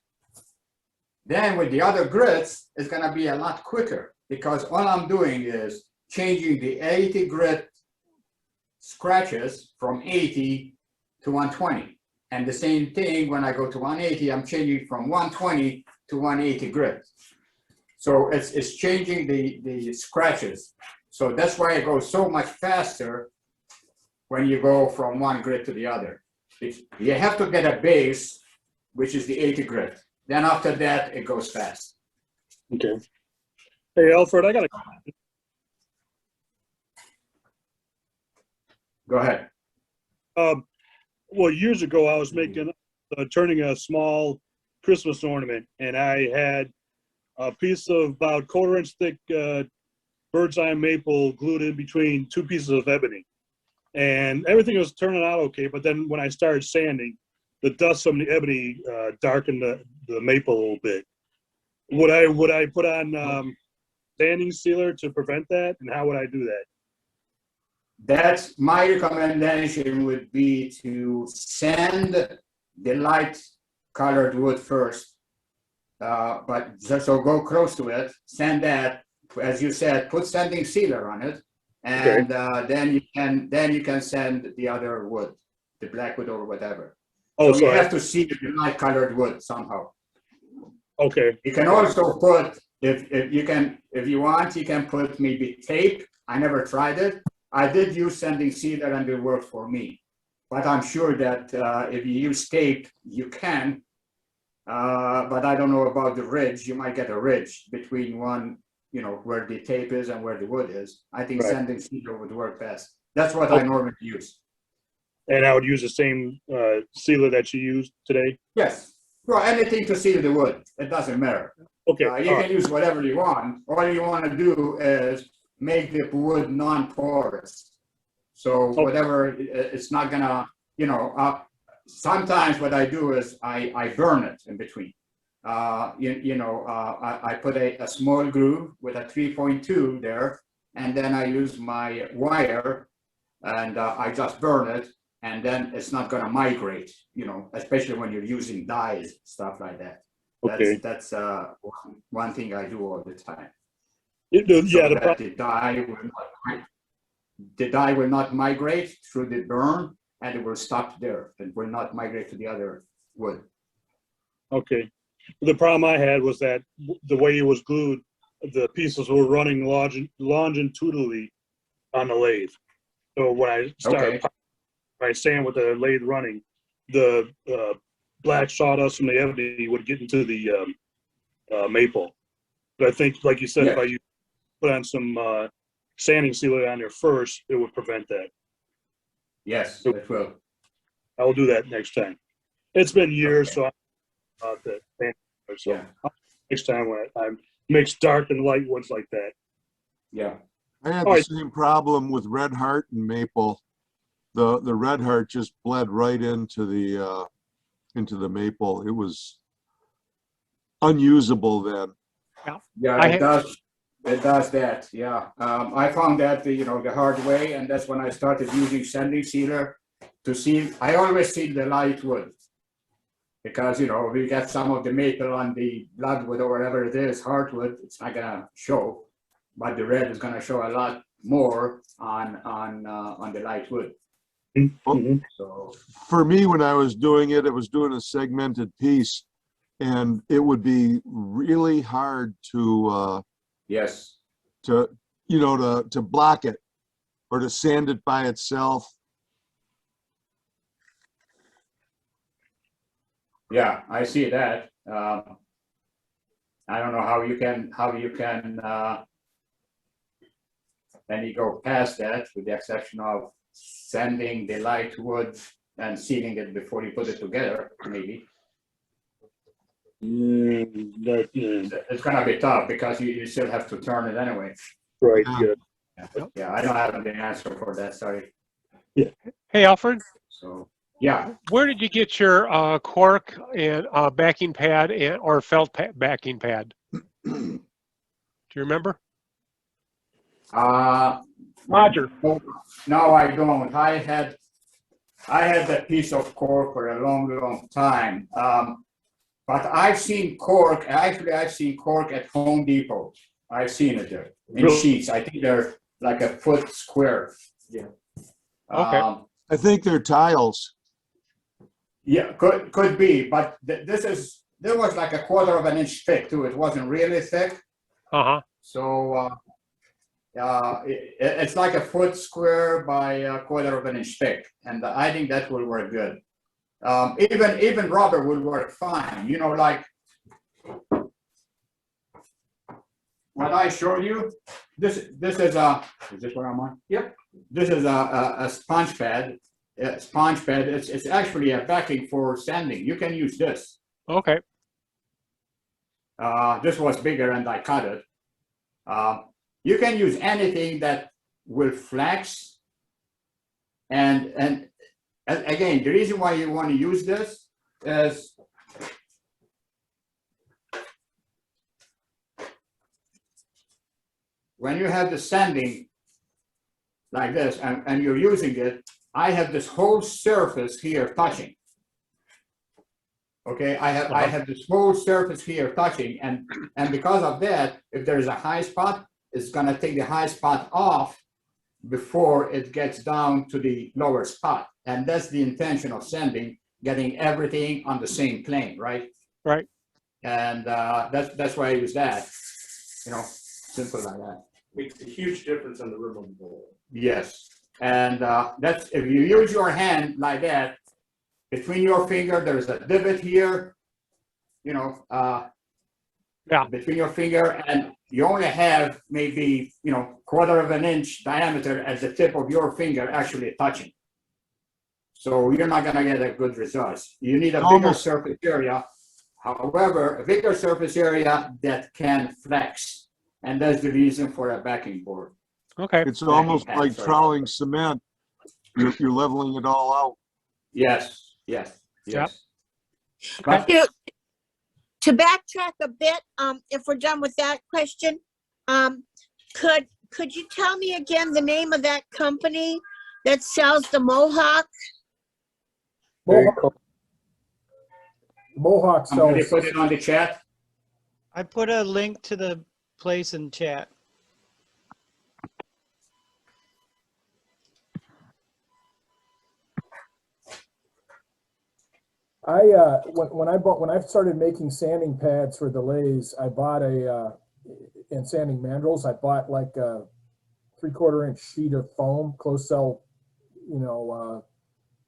Then with the other grits, it's gonna be a lot quicker because all I'm doing is changing the 80 grit scratches from 80 to 120. And the same thing when I go to 180, I'm changing from 120 to 180 grit. So it's changing the scratches. So that's why it goes so much faster when you go from one grit to the other. You have to get a base, which is the 80 grit. Then after that, it goes fast. Okay. Hey, Alfred, I got a Go ahead. Well, years ago, I was making, turning a small Christmas ornament, and I had a piece of about 1/4 inch thick bird's eye maple glued in between 2 pieces of ebony. And everything was turning out okay, but then when I started sanding, the dust from the ebony darkened the maple a little bit. Would I put on sanding sealer to prevent that, and how would I do that? That's my recommendation would be to sand the light colored wood first. But so go close to it, sand that, as you said, put sanding sealer on it, and then you can sand the other wood, the black wood or whatever. Oh, so you have to see the light colored wood somehow. Okay. You can also put, if you want, you can put maybe tape. I never tried it. I did use sanding sealer and it worked for me. But I'm sure that if you use tape, you can. But I don't know about the ridge. You might get a ridge between one, where the tape is and where the wood is. I think sanding sealer would work best. That's what I normally use. And I would use the same sealer that you used today? Yes. Well, anything to seal the wood. It doesn't matter. Okay. You can use whatever you want. All you want to do is make the wood non-porous. So whatever, it's not gonna, sometimes what I do is I burn it in between. I put a small groove with a 3.2 there, and then I use my wire and I just burn it, and then it's not gonna migrate, especially when you're using dyes, stuff like that. That's one thing I do all the time. The dye will not migrate through the burn, and it will stop there. It will not migrate to the other wood. Okay. The problem I had was that the way it was glued, the pieces were running longitudinally on the lathe. So when I started, when I sand with the lathe running, the black sawdust from the ebony would get into the maple. But I think, like you said, if I put on some sanding sealer on there first, it would prevent that. Yes, it will. I will do that next time. It's been years, so I'm about that. So next time when I mix dark and light woods like that. Yeah. I had the same problem with red heart and maple. The red heart just bled right into the maple. It was unusable then. Yeah, it does. It does that. Yeah, I found that the hard way, and that's when I started using sanding sealer to seal. I always seal the light wood because we get some of the maple on the bloodwood or whatever it is, hardwood. It's not gonna show, but the red is gonna show a lot more on the light wood. So for me, when I was doing it, it was doing a segmented piece, and it would be really hard to to block it or to sand it by itself. Yeah, I see that. I don't know how you can then you go past that, with the exception of sanding the light wood and sealing it before you put it together, maybe. Yeah, but, It's gonna be tough because you still have to turn it anyway. right, yeah. Yeah, I don't have the answer for that, sorry. Hey, Alfred. So, yeah. Where did you get your cork and backing pad or felt backing pad? Do you remember? Roger. No, I don't. I had that piece of cork for a long time. But I've seen cork. Actually, I've seen cork at Home Depot. I've seen it there in sheets. I think they're like a foot square. Yeah. Okay. I think they're tiles. Yeah, could be, but there was like a 1/4 of an inch thick too. It wasn't really thick. Uh-huh. So it's like a foot square by a 1/4 of an inch thick, and I think that will work good. Even rubber will work fine. You know, like what I showed you. This is this where I'm on? Yep. This is a sponge pad. Sponge pad. It's actually a backing for sanding. You can use this. Okay. This was bigger and I cut it. You can use anything that will flex. And again, the reason why you want to use this is when you have the sanding like this and you're using it, I have this whole surface here touching. Okay, I have this whole surface here touching, and because of that, if there is a high spot, it's gonna take the high spot off before it gets down to the lower spot, and that's the intention of sanding, getting everything on the same plane, right? Right. And that's why I use that. You know, simple like that. Makes a huge difference on the rim of the bowl. Yes, and that's if you use your hand like that. Between your finger, there's a divot here, you know, between your finger, and you only have maybe, 1/4 of an inch diameter at the tip of your finger actually touching. So you're not gonna get a good result. You need a bigger surface area. However, a bigger surface area that can flex. And that's the reason for a backing board. Okay. It's almost like troweling cement. You're leveling it all out. Yes. Yes. Yes. But, To backtrack a bit, if we're done with that question, could you tell me again the name of that company that sells the Mohawk? Mohawk somebody sells. put it on the chat. I put a link to the place in chat. When I started making sanding pads for the lathes, I bought and sanding mandrels, I bought like a 3/4 inch sheet of foam, closed cell,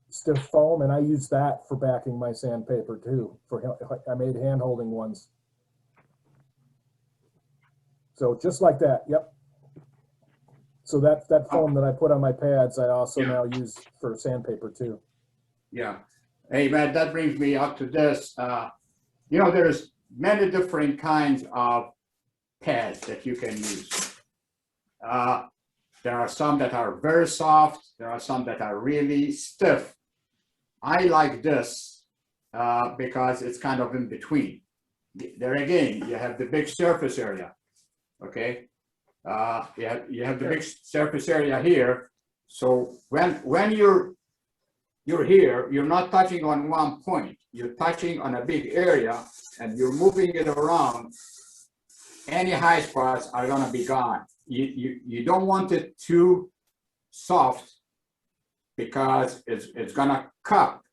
stiff foam, and I used that for backing my sandpaper too. I made hand holding ones. So just like that, yep. So that foam that I put on my pads, I also now use for sandpaper too. Yeah. Hey, Matt, that brings me up to this. There's many different kinds of pads that you can use. There are some that are very soft. There are some that are really stiff. I like this because it's kind of in between. There again, you have the big surface area. Okay, you have the big surface area here. So when you're here, you're not touching on one point. You're touching on a big area, and you're moving it around. Any high spots are gonna be gone. You don't want it too soft because it's gonna cup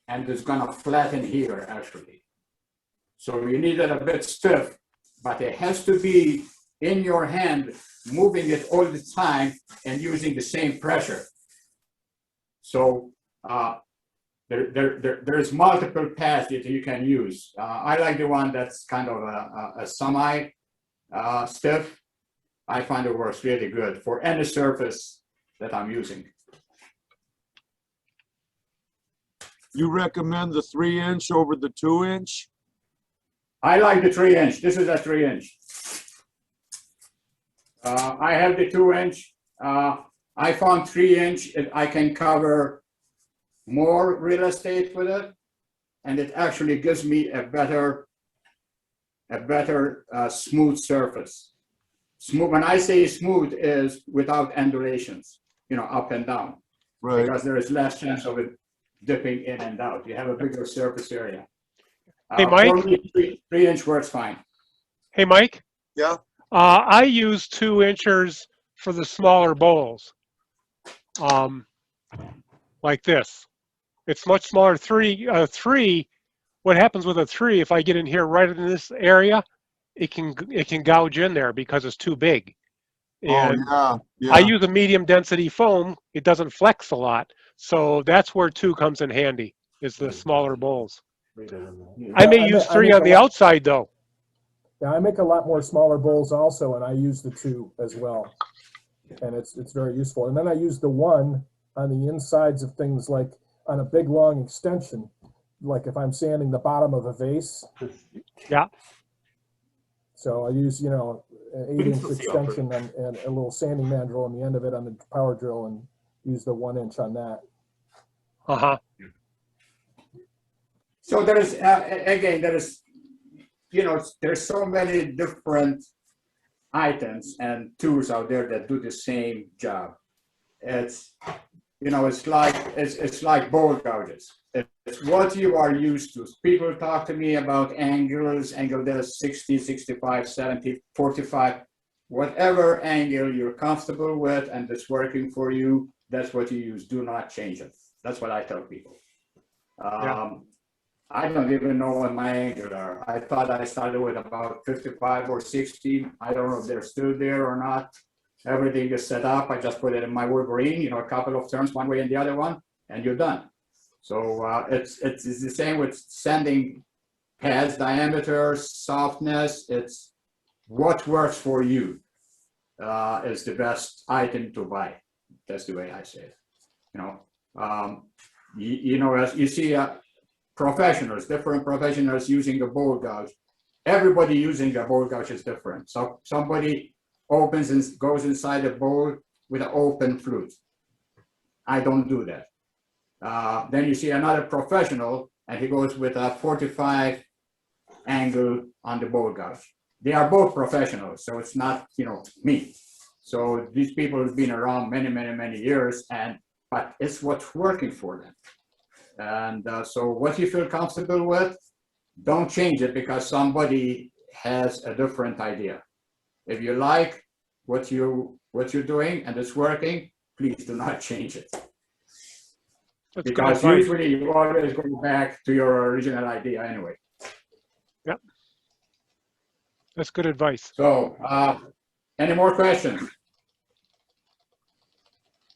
and it's gonna flatten here actually. So you need it a bit stiff, but it has to be in your hand, moving it all the time and using the same pressure. So there's multiple paths that you can use. I like the one that's kind of a semi stiff. I find it works really good for any surface that I'm using. You recommend the 3-inch over the 2-inch? I like the 3-inch. This is a 3-inch. I have the 2-inch. I found 3-inch. I can cover more real estate with it, and it actually gives me a better smooth surface. Smooth. When I say smooth, is without undulations, you know, up and down, right? Because there is less chance of it dipping in and out. You have a bigger surface area. Hey, Mike. For me, 3-inch works fine. Hey, Mike. Yeah. I use 2-inchers for the smaller bowls, like this. It's much smaller. Three. What happens with a 3? If I get in here right in this area, it can gouge in there because it's too big. And I use a medium density foam. It doesn't flex a lot, so that's where 2 comes in handy. Is the smaller bowls. I may use 3 on the outside though. Yeah, I make a lot more smaller bowls also, and I use the 2 as well, and it's very useful. And then I use the 1 on the insides of things, like on a big long extension, like if I'm sanding the bottom of a vase. Yeah. So I use, you know, an 8-inch extension and a little sanding mandrel on the end of it on the power drill, and use the 1-inch on that. So there's again, you know, there's so many different items and tools out there that do the same job. It's, you know, it's like bowl gouges. It's what you are used to. People talk to me about angles, angle that is 60, 65, 70, 45, whatever angle you're comfortable with and it's working for you, that's what you use. Do not change it. That's what I tell people. I don't even know what my angles are. I thought I started with about 55 or 60. I don't know if they're still there or not. Everything is set up. I just put it in my Wolverine, you know, a couple of turns one way and the other one, and you're done. So it's the same with sanding pads, diameter, softness. It's what works for you is the best item to buy. That's the way I say it. You know, you know, as you see professionals, different professionals using a bowl gouge. Everybody using a bowl gouge is different. So somebody opens and goes inside a bowl with an open flute. I don't do that. Then you see another professional and he goes with a 45 angle on the bowl gouge. They are both professionals, so it's not, you know, me. So these people have been around many years, but it's what's working for them. And so what you feel comfortable with, don't change it because somebody has a different idea. If you like what you're doing and it's working, please do not change it. That's because usually you always go back to your original idea anyway. Yep. That's good advice. So, any more questions?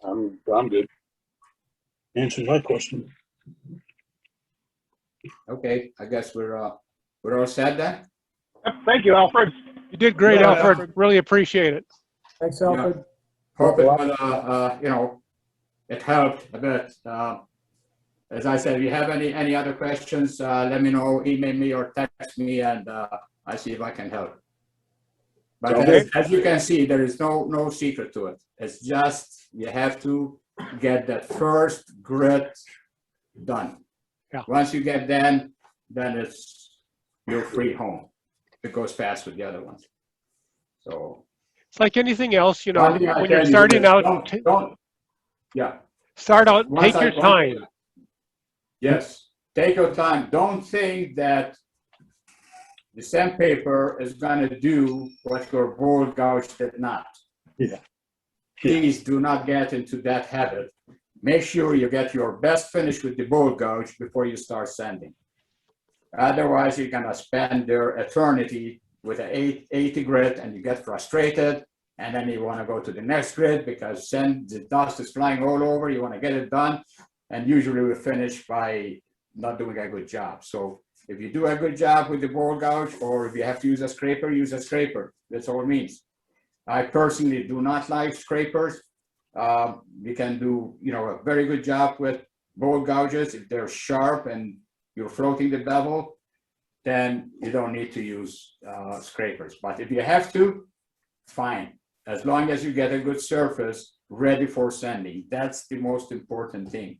I'm good. Answered my question. Okay, I guess we're all set then. Thank you, Alfred. You did great, Alfred. Really appreciate it. Thanks, Alfred. Yeah. Hope it will, you know, it helped a bit. As I said, if you have any other questions, let me know, email me or text me, and I see if I can help. But Okay. as you can see, there is no secret to it. It's just you have to get that first grit done. Yeah. Once you get then you're free home. It goes fast with the other ones. So it's like anything else, you know, one thing I when tell you're you starting is out, start out, Once take your time. Yes, take your time. Don't think that the sandpaper is going to do what your bowl gouge did not. Yeah. Please do not get into that habit. Make sure you get your best finish with the bowl gouge before you start sanding. Otherwise, you're going to spend their eternity with an 80 grit and you get frustrated. And then you want to go to the next grit because then the dust is flying all over. You want to get it done. and usually we finish by not doing a good job. So if you do a good job with the bowl gouge, or if you have to use a scraper, use a scraper. That's all it means. I personally do not like scrapers. You can do, you know, a very good job with bowl gouges if they're sharp and you're floating the bevel. Then you don't need to use scrapers. But if you have to, fine. As long as you get a good surface ready for sanding, that's the most important thing.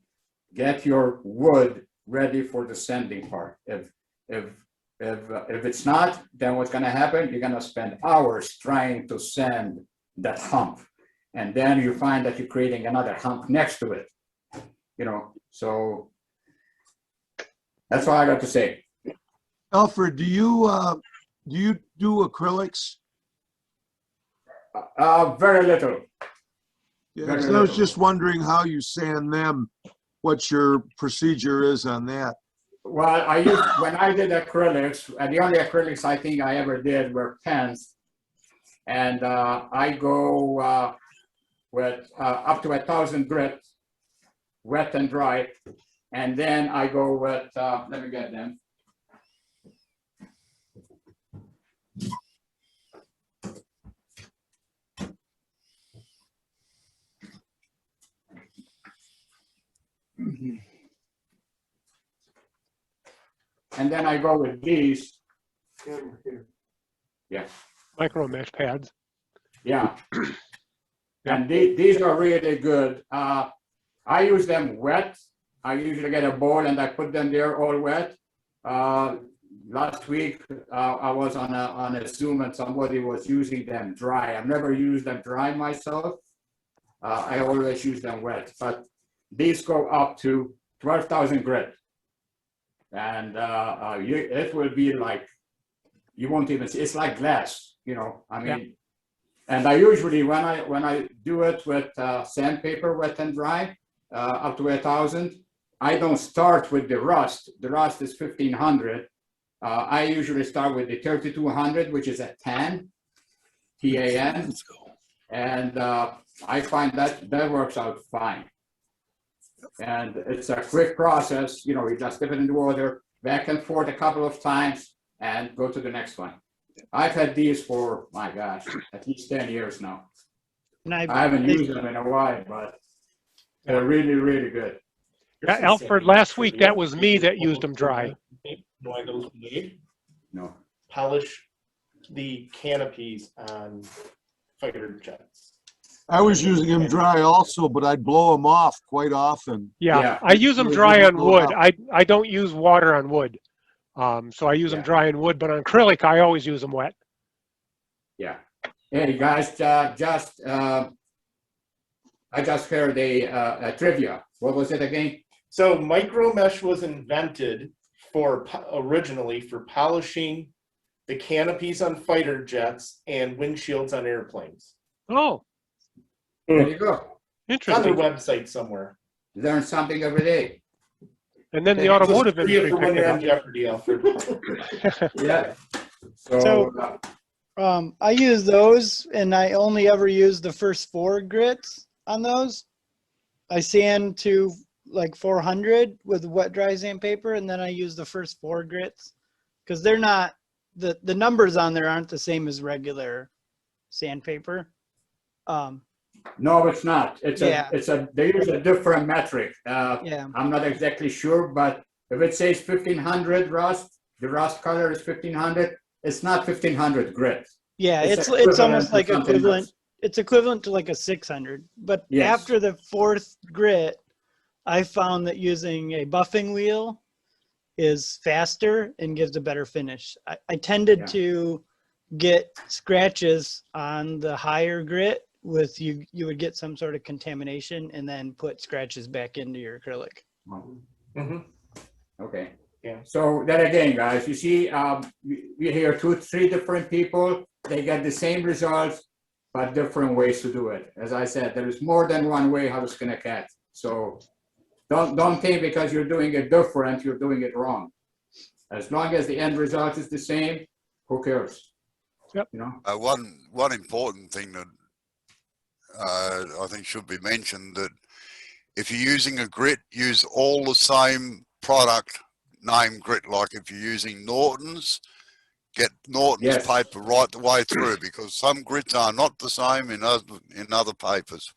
Get your wood ready for the sanding part. If it's not, then what's going to happen? You're going to spend hours trying to sand that hump, and then you find that you're creating another hump next to it. You know, so that's all I got to say. Alfred, do you do acrylics? Very little. Yeah, so I was just wondering how you sand them, what your procedure is on that. Well, when I did acrylics, the only acrylics I think I ever did were pens, and I go with up to 1,000 grit, wet and dry, and then I go with, let me get them. And then I go with these. Yeah. Micro mesh pads. Yeah. And these are really good. I use them wet. I usually get a bowl and I put them there all wet. Last week I was on a Zoom and somebody was using them dry. I've never used them dry myself. I always use them wet. But these go up to 12,000 grit. And it will be like, you won't even see, it's like glass, you know, I mean, yeah. And I usually, when I do it with sandpaper, wet and dry, up to 1,000, I don't start with the rust. The rust is 1,500. I usually start with the 3,200, which is a tan, T-A-N. And I find that works out fine. And it's a quick process, you know, you just dip it in the water, back and forth a couple of times, and go to the next one. I've had these for, my gosh, at least 10 years now. And I haven't used them in a while, but they're really, really good. Yeah, Alfred, last week that was me that used them dry. Why those made? No. Polish the canopies on fighter jets. I was using them dry also, but I'd blow them off quite often. Yeah, I use them dry on wood. I don't use water on wood. So I use them dry on wood, but on acrylic, I always use them wet. Yeah. Hey guys, I just heard a trivia. What was it again? So micro mesh was invented originally for polishing the canopies on fighter jets and windshields on airplanes. Oh. There you go. Interesting. On their website somewhere. Learn something every day. And then the automotive industry when picked you're it on up. Jeopardy, Alfred. Yeah. So I use those, and I only ever use the first 4 grits on those. I sand to like 400 with wet dry sandpaper, and then I use the first 4 grits because they're not the numbers on there aren't the same as regular sandpaper. No, it's not. They use a different metric. Yeah. I'm not exactly sure, but if it says 1,500 rust, the rust color is 1,500. It's not 1,500 grit. Yeah, it's almost like equivalent. It's equivalent to like a 600. But after the 4th grit, I found that using a buffing wheel is faster and gives a better finish. I tended to get scratches on the higher grit with you would get some sort of contamination and then put scratches back into your acrylic. Mm-hmm. Okay. Yeah. So then again, guys, you see, we hear 2-3 different people. They get the same results, but different ways to do it. As I said, there is more than one way how to skin a cat. So don't think because you're doing it different, you're doing it wrong. As long as the end result is the same, who cares? Yep. You know. One important thing that I think should be mentioned, that If you're using a grit, use all the same product name grit. Like if you're using Norton's, get Norton's Yes. paper right the way through, because some grits are not the same in other papers.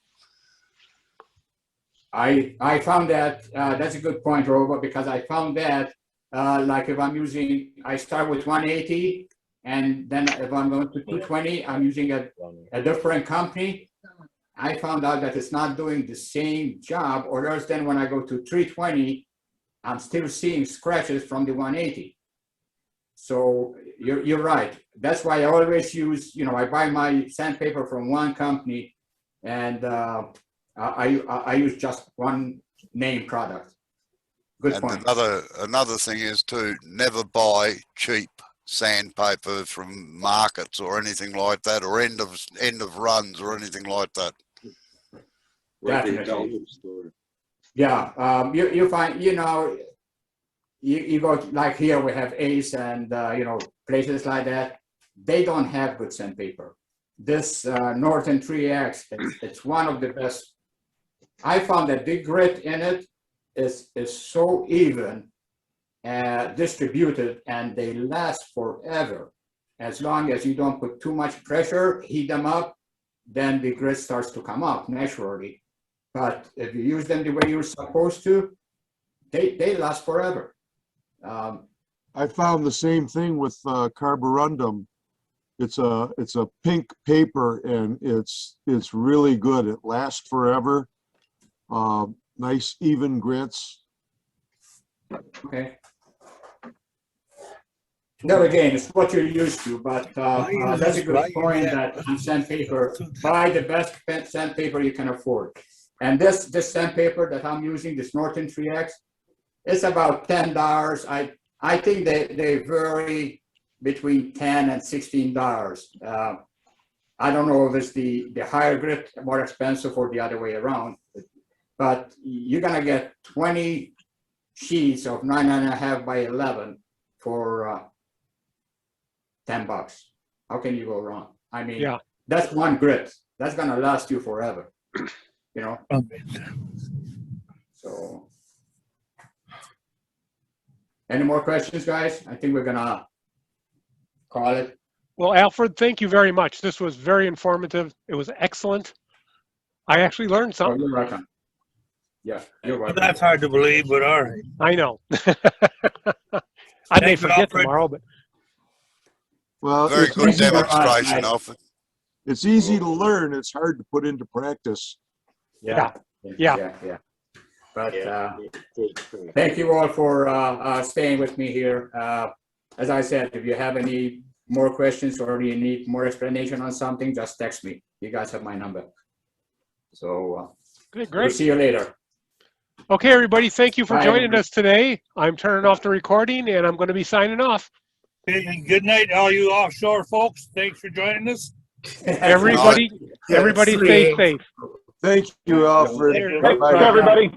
I found that that's a good point, Robert, because I found that like if I'm using, I start with 180, and then if I'm going to 220, I'm using a different company. I found out that it's not doing the same job, or else then when I go to 320, I'm still seeing scratches from the 180. So you're right. That's why I always use, I buy my sandpaper from one company, and I use just one name product. Good And point. another thing is to never buy cheap sandpaper from markets or anything like that, or end of runs or anything like that. Definitely. Yeah, you find, you go like here we have Ace and places like that. They don't have good sandpaper. This Norton 3X, it's one of the best. I found that the grit in it is so even distributed, and they last forever. As long as you don't put too much pressure, heat them up, then the grit starts to come up naturally. But if you use them the way you're supposed to, they last forever. I found the same thing with carborundum. It's a pink paper, and it's really good. It lasts forever. Nice even grits. Okay. There again, it's what you're used to, but that's a good point that on sandpaper, buy the best sandpaper you can afford. And this sandpaper that I'm using, this Norton 3X, it's about $10. I think they vary between $10 and $16. I don't know if it's the higher grit more expensive or the other way around, but you're gonna get 20 sheets of 9.5 by 11 for $10. How can you go wrong? I mean, Yeah. That's one grit. That's gonna last you forever. So, any more questions, guys? I think we're gonna call it. Well, Alfred, thank you very much. This was very informative. It was excellent. I actually learned something. You're welcome. Yeah, you're welcome. That's hard to believe, but all right. I know. I may forget tomorrow, but. Well, Very it's good easy to- demonstration, Alfred. It's easy to learn. It's hard to put into practice. Yeah. But thank you all for staying with me here. As I said, if you have any more questions or you need more explanation on something, just text me. You guys have my number. So Good, we'll great. see you later. Okay, everybody, thank you for Bye, joining everybody. us today. I'm turning off the recording, and I'm going to be signing off. Hey, good night, all you offshore folks. Thanks for joining us. Everybody stay safe. Thank you, Alfred. Later. Bye-bye. Thanks, everybody.